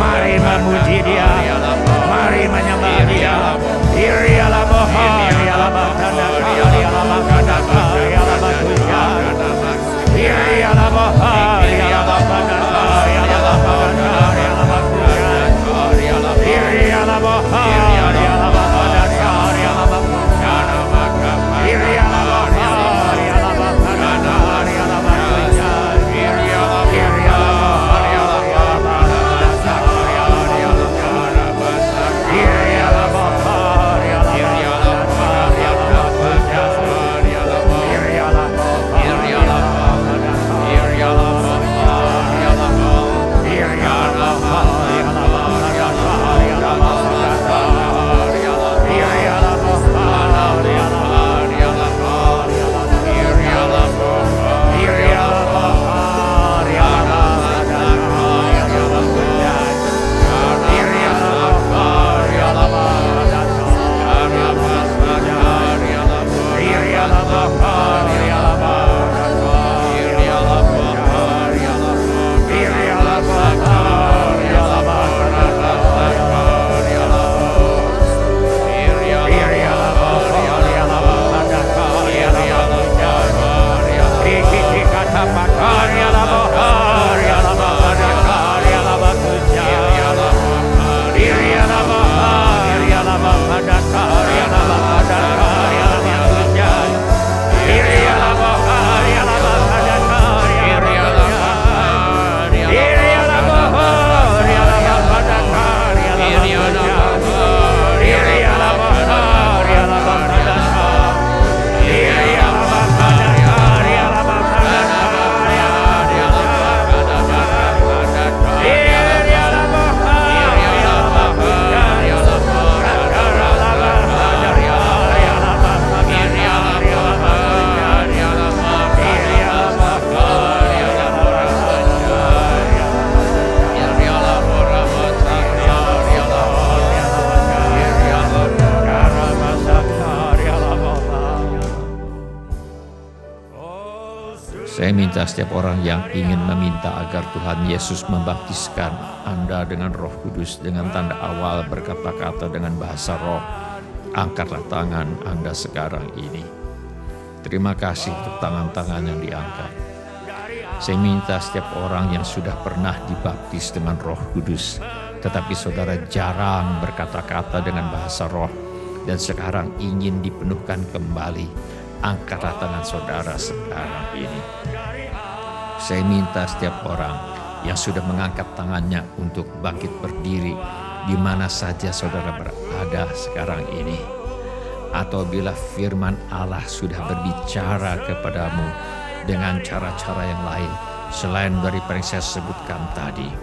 Mari memuji Dia, mari menyembah Dia. Irialah bohong, irialah batanda, irialah batanda, irialah batuja. Irialah bohong, irialah batanda, irialah batanda, irialah batuja. Irialah bohong, irialah batanda, irialah batuja. Irialah bohong, irialah batanda, irialah batuja. Saya minta setiap orang yang ingin meminta agar Tuhan Yesus membaptiskan Anda dengan Roh Kudus dengan tanda awal berkata-kata dengan bahasa roh, angkatlah tangan Anda sekarang ini. Terima kasih untuk tangan-tangan yang diangkat. Saya minta setiap orang yang sudah pernah dibaptis dengan Roh Kudus, tetapi saudara jarang berkata-kata dengan bahasa roh dan sekarang ingin dipenuhkan kembali, angkatlah tangan saudara sekarang ini. Saya minta setiap orang yang sudah mengangkat tangannya untuk bangkit berdiri di mana saja saudara berada sekarang ini. Atau bila firman Allah sudah berbicara kepadamu dengan cara-cara yang lain selain daripada yang saya sebutkan tadi,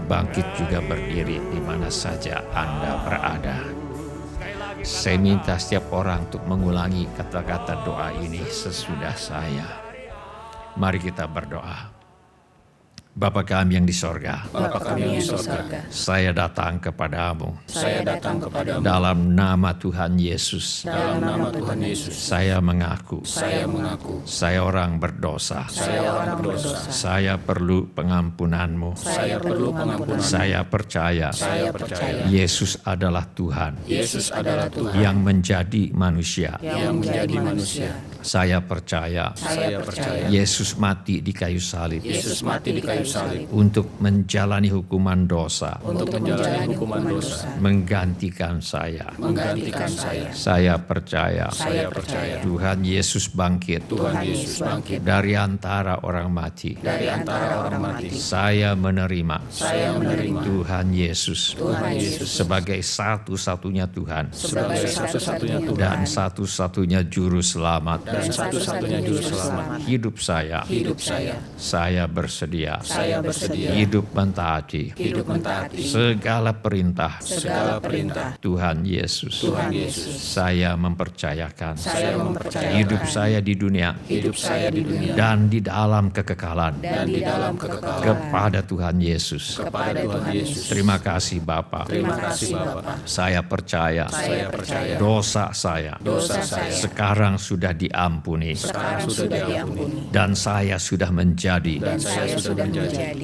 bangkit juga berdiri di mana saja Anda berada. Saya minta setiap orang untuk mengulangi kata-kata doa ini sesudah saya. Mari kita berdoa. Bapa kami yang di sorga, saya datang kepadamu. Dalam nama Tuhan Yesus. Saya mengaku. Saya orang berdosa. Saya perlu pengampunanmu. Saya percaya. Yesus adalah Tuhan. Yang menjadi manusia. Saya percaya. Yesus mati di kayu salib. Untuk menjalani hukuman dosa. Menggantikan saya. Saya percaya. Tuhan Yesus bangkit. Dari antara orang mati. Saya menerima. Tuhan Yesus. Sebagai satu-satunya Tuhan. Dan satu-satunya juru selamat. Hidup saya bersedia. Saya bersedia hidup mentaati segala perintah Tuhan Yesus. Saya mempercayakan hidup saya di dunia dan di dalam kekekalan kepada Tuhan Yesus. Terima kasih Bapa. Saya percaya dosa saya sekarang sudah diampuni dan saya sudah menjadi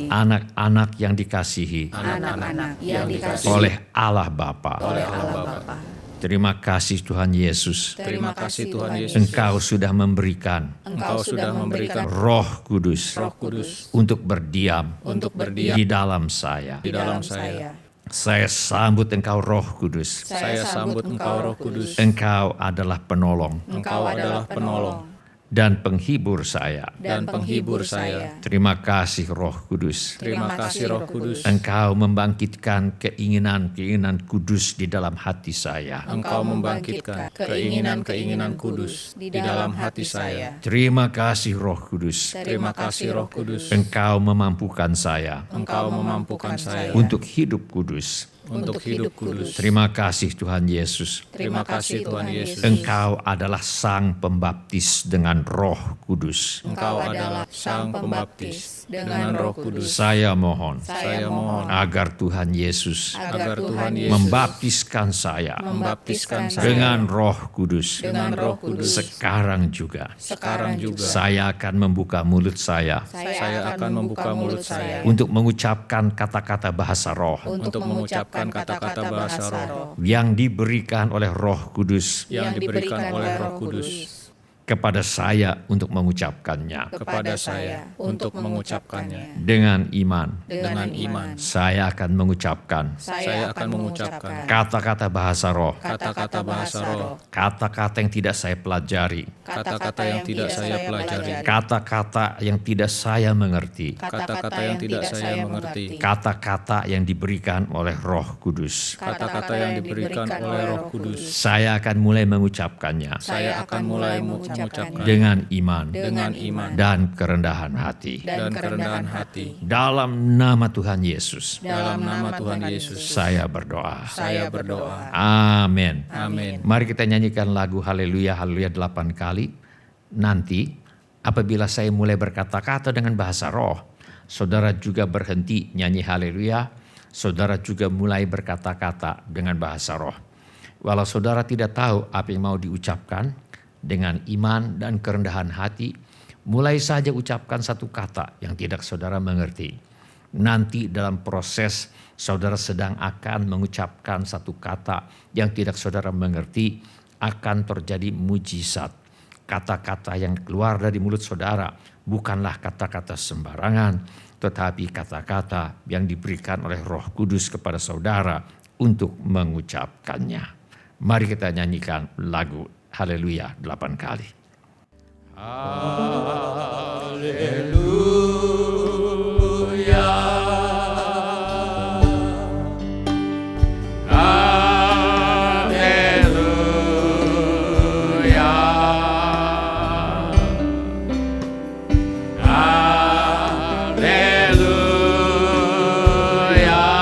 anak-anak yang dikasihi oleh Allah Bapa. Terima kasih Tuhan Yesus. Engkau sudah memberikan Roh Kudus untuk berdiam di dalam saya. Saya sambut Engkau Roh Kudus. Engkau adalah penolong dan penghibur saya. Terima kasih Roh Kudus. Engkau membangkitkan keinginan-keinginan kudus di dalam hati saya. Terima kasih Roh Kudus. Engkau memampukan saya untuk hidup kudus. Terima kasih Tuhan Yesus. Engkau adalah Sang Pembaptis dengan Roh Kudus. Saya mohon agar Tuhan Yesus membaptiskan saya dengan Roh Kudus. Sekarang juga saya akan membuka mulut saya untuk mengucapkan kata-kata bahasa roh yang diberikan oleh Roh Kudus kepada saya untuk mengucapkannya. Dengan iman, saya akan mengucapkan kata-kata bahasa roh, kata-kata yang tidak saya pelajari, kata-kata yang tidak saya mengerti, kata-kata yang diberikan oleh Roh Kudus. Saya akan mulai mengucapkannya dengan iman dan kerendahan hati. Dalam nama Tuhan Yesus. Saya berdoa. Amin. Mari kita nyanyikan lagu Haleluya, Haleluya 8 kali. Nanti apabila saya mulai berkata-kata dengan bahasa roh, saudara juga berhenti nyanyi Haleluya. Saudara juga mulai berkata-kata dengan bahasa roh. Walau saudara tidak tahu apa yang mau diucapkan, dengan iman dan kerendahan hati, mulai saja ucapkan satu kata yang tidak saudara mengerti. Nanti dalam proses saudara sedang akan mengucapkan satu kata yang tidak saudara mengerti, akan terjadi mujizat. Kata-kata yang keluar dari mulut saudara bukanlah kata-kata sembarangan, tetapi kata-kata yang diberikan oleh Roh Kudus kepada saudara untuk mengucapkannya. Mari kita nyanyikan lagu Haleluya 8 kali. Haleluya. Haleluya. Haleluya.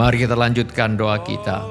Mari kita lanjutkan doa kita.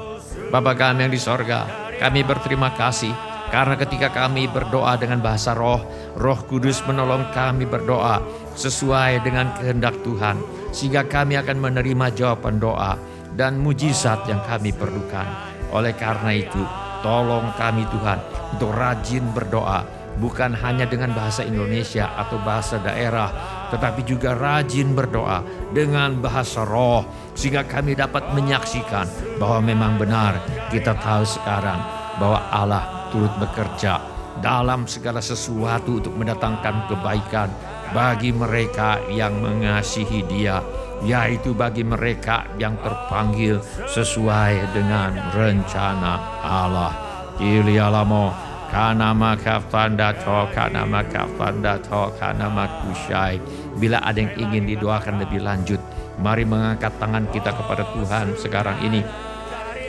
Bapa kami yang di sorga, kami berterima kasih karena ketika kami berdoa dengan bahasa roh, Roh Kudus menolong kami berdoa sesuai dengan kehendak Tuhan, sehingga kami akan menerima jawaban doa dan mujizat yang kami perlukan. Oleh karena itu, tolong kami Tuhan untuk rajin berdoa, bukan hanya dengan bahasa Indonesia atau bahasa daerah, tetapi juga rajin berdoa dengan bahasa roh, sehingga kami dapat menyaksikan bahwa memang benar kita tahu sekarang bahwa Allah turut bekerja dalam segala sesuatu untuk mendatangkan kebaikan bagi mereka yang mengasihi Dia, yaitu bagi mereka yang terpanggil sesuai dengan rencana Allah. Kilialamo kanama kafanda to kanama kafanda to kanama kusyai. Bila ada yang ingin didoakan lebih lanjut, mari mengangkat tangan kita kepada Tuhan sekarang ini.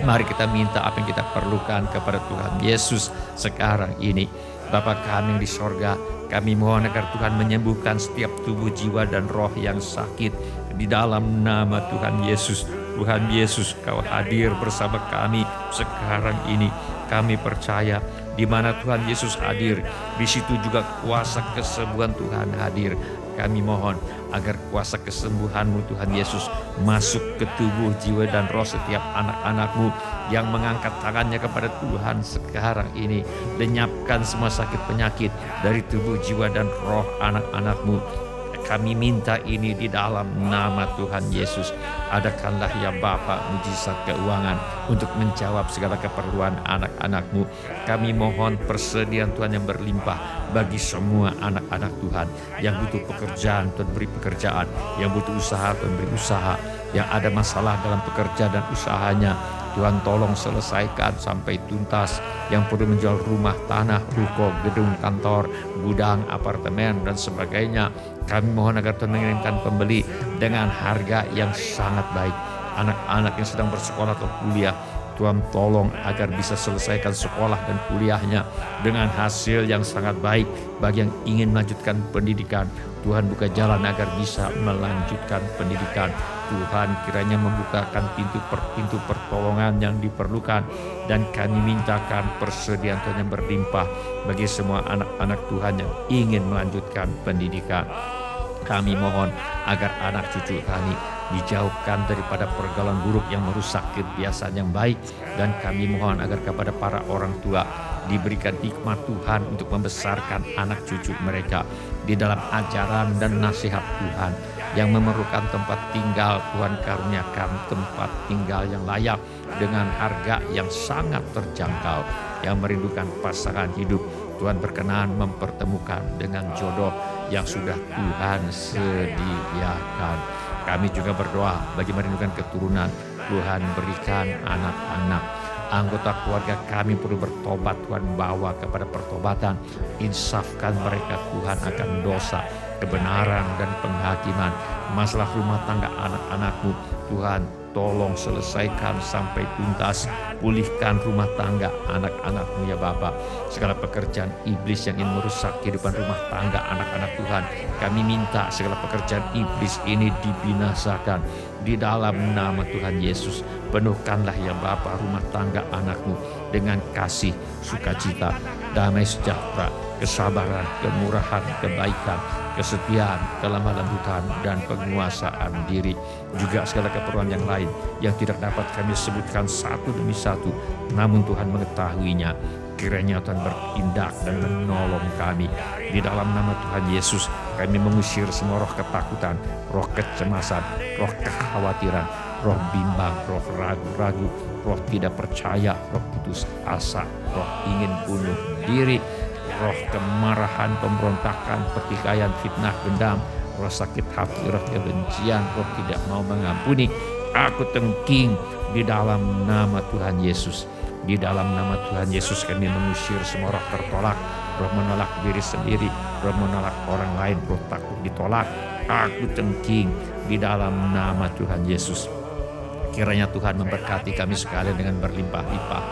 Mari kita minta apa yang kita perlukan kepada Tuhan Yesus sekarang ini. Bapa kami yang di sorga, kami mohon agar Tuhan menyembuhkan setiap tubuh, jiwa, dan roh yang sakit di dalam nama Tuhan Yesus. Tuhan Yesus, Kau hadir bersama kami sekarang ini. Kami percaya di mana Tuhan Yesus hadir, di situ juga kuasa kesembuhan Tuhan hadir. Kami mohon agar kuasa kesembuhan-Mu Tuhan Yesus masuk ke tubuh, jiwa, dan roh setiap anak-anak-Mu yang mengangkat tangannya kepada Tuhan sekarang ini. Lenyapkan semua sakit penyakit dari tubuh, jiwa, dan roh anak-anak-Mu. Kami minta ini di dalam nama Tuhan Yesus. Adakanlah ya Bapa mujizat keuangan untuk menjawab segala keperluan anak-anak-Mu. Kami mohon persediaan Tuhan yang berlimpah bagi semua anak-anak Tuhan yang butuh pekerjaan, Tuhan beri pekerjaan, yang butuh usaha, Tuhan beri usaha, yang ada masalah dalam pekerjaan dan usahanya, Tuhan tolong selesaikan sampai tuntas. Yang perlu menjual rumah, tanah, ruko, gedung, kantor, gudang, apartemen, dan sebagainya, kami mohon agar Tuhan mengirimkan pembeli dengan harga yang sangat baik. Anak-anak yang sedang bersekolah atau kuliah, Tuhan tolong agar bisa selesaikan sekolah dan kuliahnya dengan hasil yang sangat baik. Bagi yang ingin melanjutkan pendidikan, Tuhan buka jalan agar bisa melanjutkan pendidikan. Tuhan kiranya membukakan pintu pertolongan yang diperlukan, dan kami mintakan persediaan Tuhan yang berlimpah bagi semua anak-anak Tuhan yang ingin melanjutkan pendidikan. Kami mohon agar anak cucu kami dijauhkan daripada pergaulan buruk yang merusak kebiasaan yang baik, dan kami mohon agar kepada para orang tua diberikan hikmat Tuhan untuk membesarkan anak cucu mereka di dalam ajaran dan nasihat Tuhan. Yang memerlukan tempat tinggal, Tuhan karuniakan tempat tinggal yang layak dengan harga yang sangat terjangkau. Yang merindukan pasangan hidup, Tuhan berkenan mempertemukan dengan jodoh yang sudah Tuhan sediakan. Kami juga berdoa bagi merindukan keturunan, Tuhan berikan anak-anak. Anggota keluarga kami perlu bertobat, Tuhan bawa kepada pertobatan. Insafkan mereka Tuhan akan dosa, kebenaran, dan penghakiman. Masalah rumah tangga anak-anak-Mu, Tuhan tolong selesaikan sampai tuntas. Pulihkan rumah tangga anak-anak-Mu ya Bapa. Segala pekerjaan iblis yang ingin merusak kehidupan rumah tangga anak-anak Tuhan, kami minta segala pekerjaan iblis ini dibinasakan di dalam nama Tuhan Yesus. Penuhkanlah ya Bapa rumah tangga anak-Mu dengan kasih, sukacita, damai sejahtera, kesabaran, kemurahan, kebaikan, kesetiaan, kelemah lembutan, dan penguasaan diri. Juga segala keperluan yang lain yang tidak dapat kami sebutkan satu demi satu, namun Tuhan mengetahuinya. Kiranya Tuhan bertindak dan menolong kami. Di dalam nama Tuhan Yesus, kami mengusir semua roh ketakutan, roh kecemasan, roh kekhawatiran, roh bimbang, roh ragu-ragu, roh tidak percaya, roh putus asa, roh ingin bunuh diri, roh kemarahan, pemberontakan, pertikaian, fitnah, dendam, roh sakit hati, roh kebencian, roh tidak mau mengampuni. Aku tengking di dalam nama Tuhan Yesus. Di dalam nama Tuhan Yesus kami mengusir semua roh tertolak, roh menolak diri sendiri, roh menolak orang lain, roh takut ditolak. Aku tengking di dalam nama Tuhan Yesus. Kiranya Tuhan memberkati kami sekalian dengan berlimpah-limpah.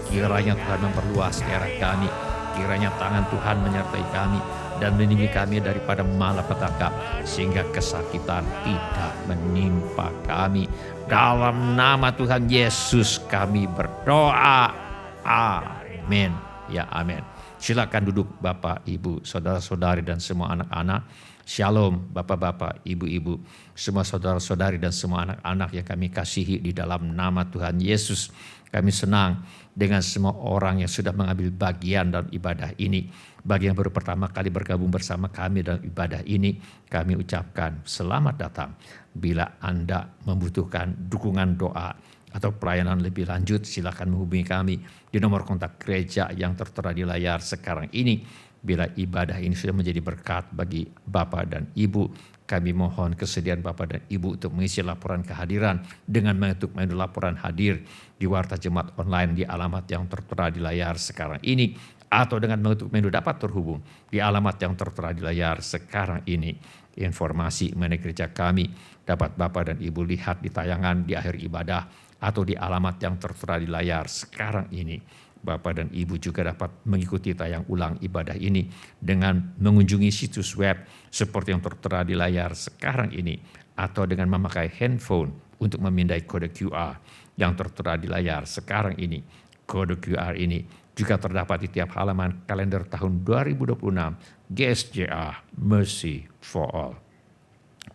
Kiranya Tuhan memperluas daerah kami. Kiranya tangan Tuhan menyertai kami dan melindungi kami daripada malapetaka, sehingga kesakitan tidak menimpa kami. Dalam nama Tuhan Yesus kami berdoa. Amin. Ya, amin. Silakan duduk Bapak, Ibu, saudara-saudari dan semua anak-anak. Shalom Bapak-bapak, Ibu-ibu, semua saudara-saudari dan semua anak-anak yang kami kasihi di dalam nama Tuhan Yesus. Kami senang dengan semua orang yang sudah mengambil bagian dalam ibadah ini. Bagi yang baru pertama kali bergabung bersama kami dalam ibadah ini, kami ucapkan selamat datang. Bila Anda membutuhkan dukungan doa atau pelayanan lebih lanjut, silakan menghubungi kami di nomor kontak gereja yang tertera di layar sekarang ini. Bila ibadah ini sudah menjadi berkat bagi Bapak dan Ibu, kami mohon kesediaan Bapak dan Ibu untuk mengisi laporan kehadiran dengan mengetuk menu laporan hadir di Warta Jemaat Online di alamat yang tertera di layar sekarang ini, atau dengan mengetuk menu dapat terhubung di alamat yang tertera di layar sekarang ini. Informasi mengenai gereja kami dapat Bapak dan Ibu lihat di tayangan di akhir ibadah atau di alamat yang tertera di layar sekarang ini. Bapak dan Ibu juga dapat mengikuti tayang ulang ibadah ini dengan mengunjungi situs web seperti yang tertera di layar sekarang ini, atau dengan memakai handphone untuk memindai kode QR yang tertera di layar sekarang ini. Kode QR ini juga terdapat di tiap halaman kalender tahun 2026 GSJA Mercy for All.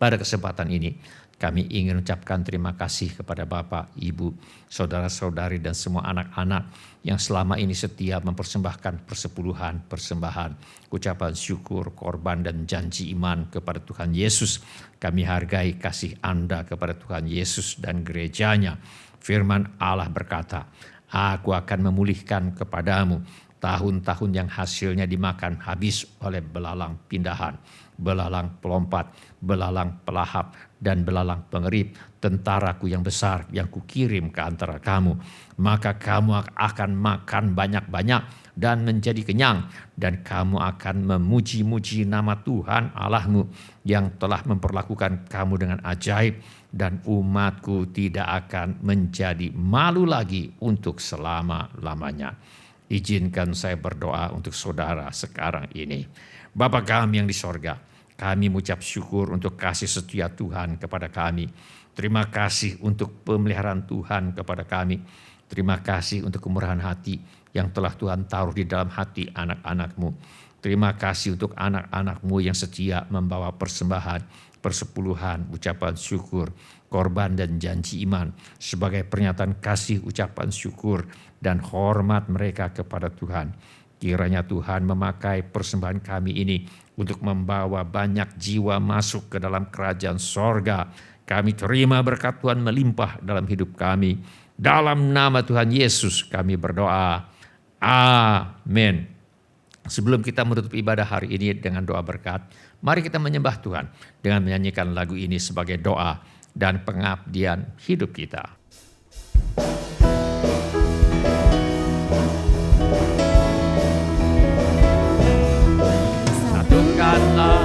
Pada kesempatan ini, kami ingin ucapkan terima kasih kepada Bapak, Ibu, saudara-saudari dan semua anak-anak yang selama ini setia mempersembahkan persepuluhan, persembahan, ucapan syukur, korban dan janji iman kepada Tuhan Yesus. Kami hargai kasih Anda kepada Tuhan Yesus dan gerejanya. Firman Allah berkata, "Aku akan memulihkan kepadamu tahun-tahun yang hasilnya dimakan habis oleh belalang pindahan, belalang pelompat, belalang pelahap, dan belalang pengerip, tentaraku yang besar yang kukirim ke antara kamu. Maka kamu akan makan banyak-banyak dan menjadi kenyang, dan kamu akan memuji-muji nama Tuhan Allahmu yang telah memperlakukan kamu dengan ajaib, dan umatku tidak akan menjadi malu lagi untuk selama-lamanya." Izinkan saya berdoa untuk saudara sekarang ini. Bapa kami yang di sorga, kami mengucap syukur untuk kasih setia Tuhan kepada kami. Terima kasih untuk pemeliharaan Tuhan kepada kami. Terima kasih untuk kemurahan hati yang telah Tuhan taruh di dalam hati anak-anak-Mu. Terima kasih untuk anak-anak-Mu yang setia membawa persembahan, persepuluhan, ucapan syukur, korban dan janji iman sebagai pernyataan kasih, ucapan syukur dan hormat mereka kepada Tuhan. Kiranya Tuhan memakai persembahan kami ini untuk membawa banyak jiwa masuk ke dalam kerajaan sorga. Kami terima berkat Tuhan melimpah dalam hidup kami. Dalam nama Tuhan Yesus kami berdoa. Amin. Sebelum kita menutup ibadah hari ini dengan doa berkat, mari kita menyembah Tuhan dengan menyanyikan lagu ini sebagai doa dan pengabdian hidup kita. Satukanlah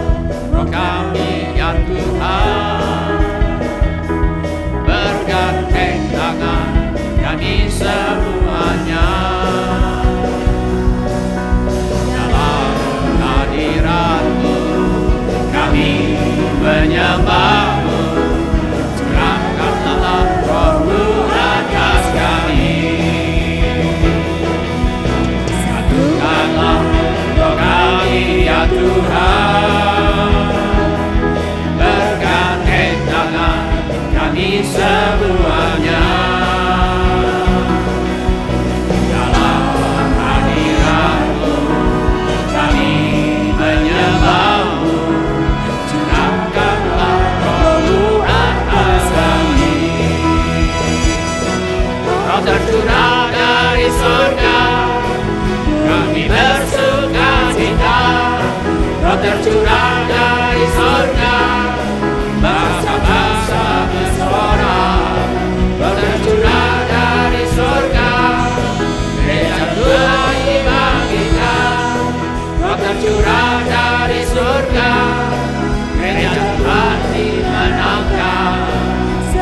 roh kami ya Tuhan, bergandeng tangan kami semuanya. Dalam hadirat-Mu kami menyembah-Mu. Curahkanlah roh-Mu atas kami. Satukanlah roh kami ya Tuhan, bergandeng tangan kami semuanya. Dalam hadirat-Mu kami menyembah-Mu. Curahkanlah roh-Mu atas kami. Roh tercurah dari surga, kami bersuka cita. Roh tercurah dari surga, bangsa-bangsa bersorak. Roh tercurah dari surga, gereja Tuhan dibangkitkan. Roh tercurah dari surga, gereja Tuhan dimenangkan.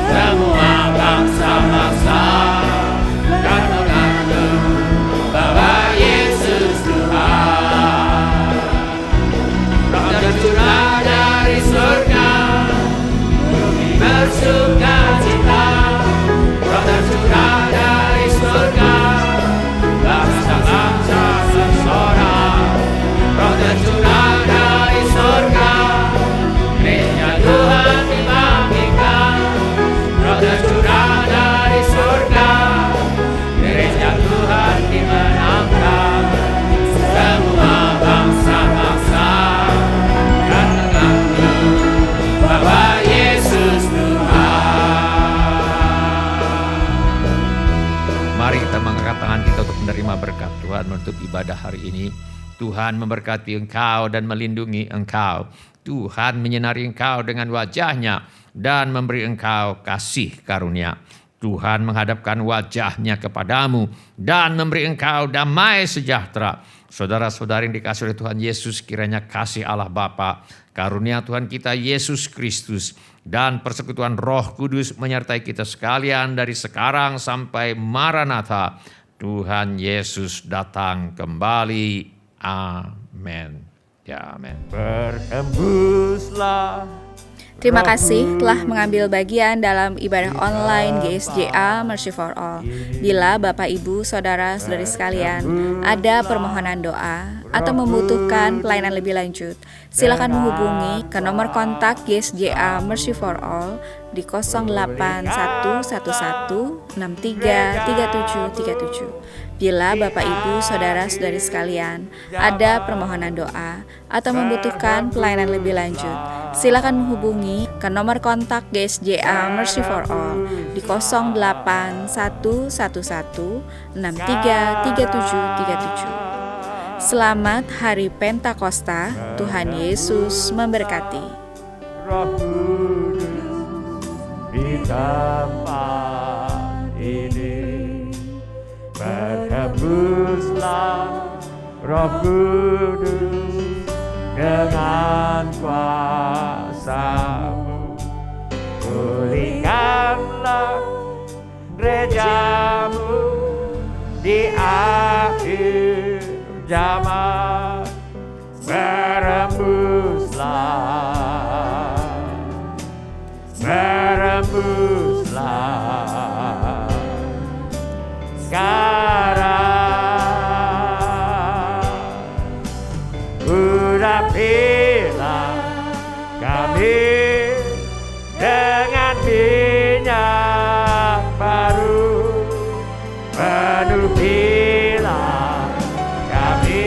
Semua bangsa-bangsa dan mengaku bahwa Yesus Tuhan. sukacita, roh tercurah dari surga, bangsa-bangsa bersorak, roh tercurah dari surga, gereja Tuhan dibangkitkan, roh tercurah dari surga, gereja Tuhan dimenangkan, semua bangsa-bangsa akan mengaku bahwa Yesus Tuhan. Mari kita mengangkat tangan kita untuk menerima berkat Tuhan menutup ibadah hari ini. Tuhan memberkati engkau dan melindungi engkau. Tuhan menyinari engkau dengan wajah-Nya dan memberi engkau kasih karunia. Tuhan menghadapkan wajah-Nya kepadamu dan memberi engkau damai sejahtera. Saudara-saudari yang dikasihi oleh Tuhan Yesus, kiranya kasih Allah Bapa, karunia Tuhan kita Yesus Kristus, dan persekutuan Roh Kudus menyertai kita sekalian dari sekarang sampai Maranatha. Tuhan Yesus datang kembali. Amin. Ya, amin. Berhembuslah. Terima kasih telah mengambil bagian dalam ibadah online GSJA Mercy for All. Bila Bapak, Ibu, Saudara-saudari sekalian ada permohonan doa atau membutuhkan pelayanan lebih lanjut, silakan menghubungi ke nomor kontak GSJA Mercy for All di 08111633737. Bila Bapak, Ibu, Saudara-saudari sekalian ada permohonan doa atau membutuhkan pelayanan lebih lanjut, silakan menghubungi ke nomor kontak GSJA Mercy for All di 08111633737. Selamat Hari Pentakosta, Tuhan Yesus memberkati. Roh Kudus di tempat ini. Berhembuslah Roh Kudus dengan kuasa-Mu. Pulihkanlah gereja-Mu di akhir zaman. Berhembuslah, berhembuslah sekarang. Urapilah kami dengan minyak baru, penuhilah kami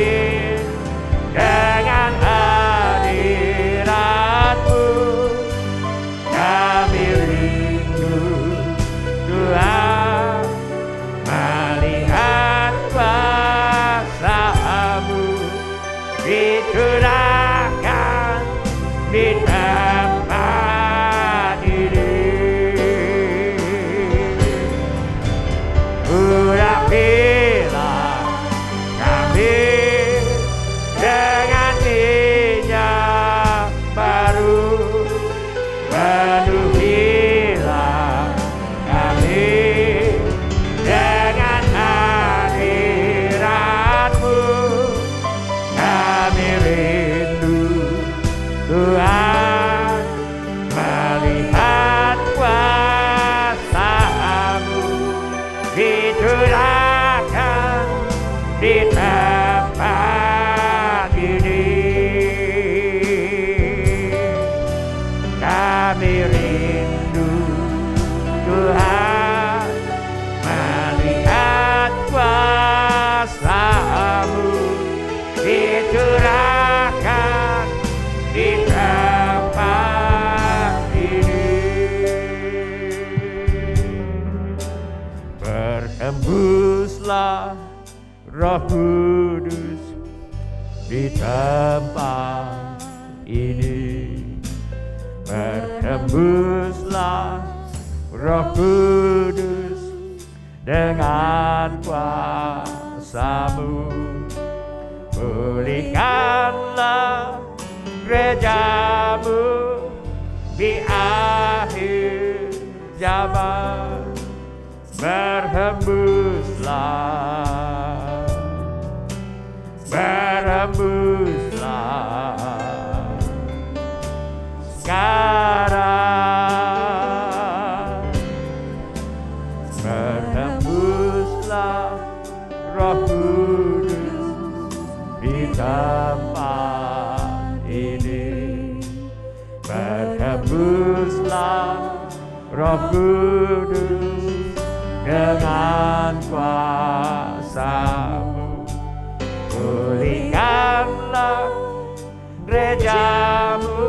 dengan hadirat-Mu. Kami rindu Tuhan melihat kuasa-Mu dicurahkan di tempat ini. Urapilah kami dengan minyak baru, penuhilah kami dengan hadirat-Mu. Kami rindu Tuhan melihat kuasa-Mu dicurahkan di tempat ini. Kami rindu Tuhan melihat kuasa-Mu dicurahkan di tempat ini. Berhembuslah Roh Kudus di tempat ini. Berhembuslah Roh Kudus dengan kuasa-Mu. Pulihkanlah gereja-Mu di akhir zaman. Berhembuslah, berhembuslah sekarang. tempat ini. Berhembuslah Roh Kudus dengan kuasa-Mu. Pulihkanlah gereja-Mu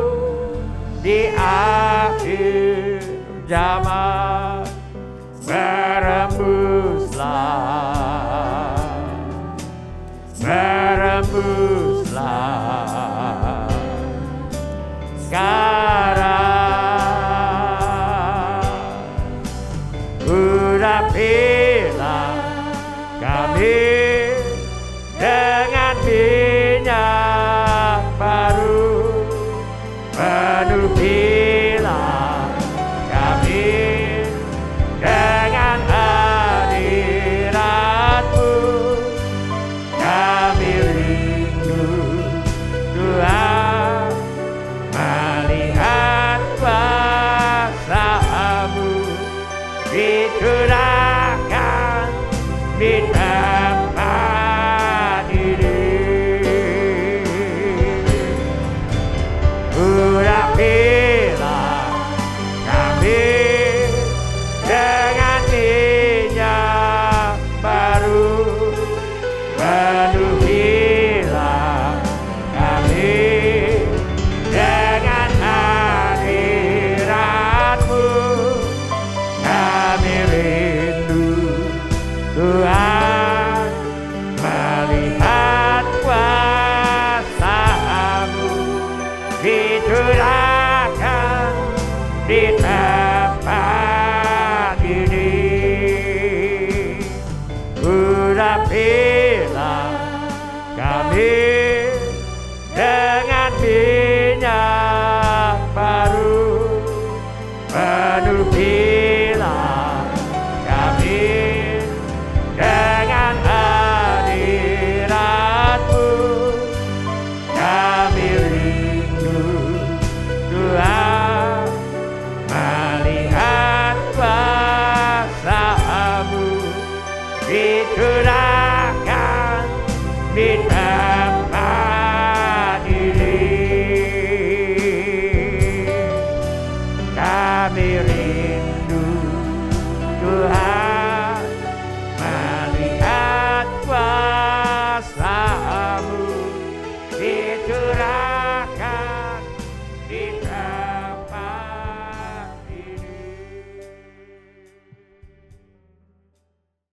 di akhir zaman. Berembuslah sekarang. Urapilah kami dengan minyak baru. Penuhilah kami dengan hadirat-Mu. Kami rindu Tuhan melihat kuasa-Mu dicurahkan di tempat ini. Urapilah kami dengan minyak baru. Penuhilah kami dengan hadirat-Mu. Kami rindu Tuhan melihat kuasa-Mu dicurahkan di tempat ini. Urapilah kami dengan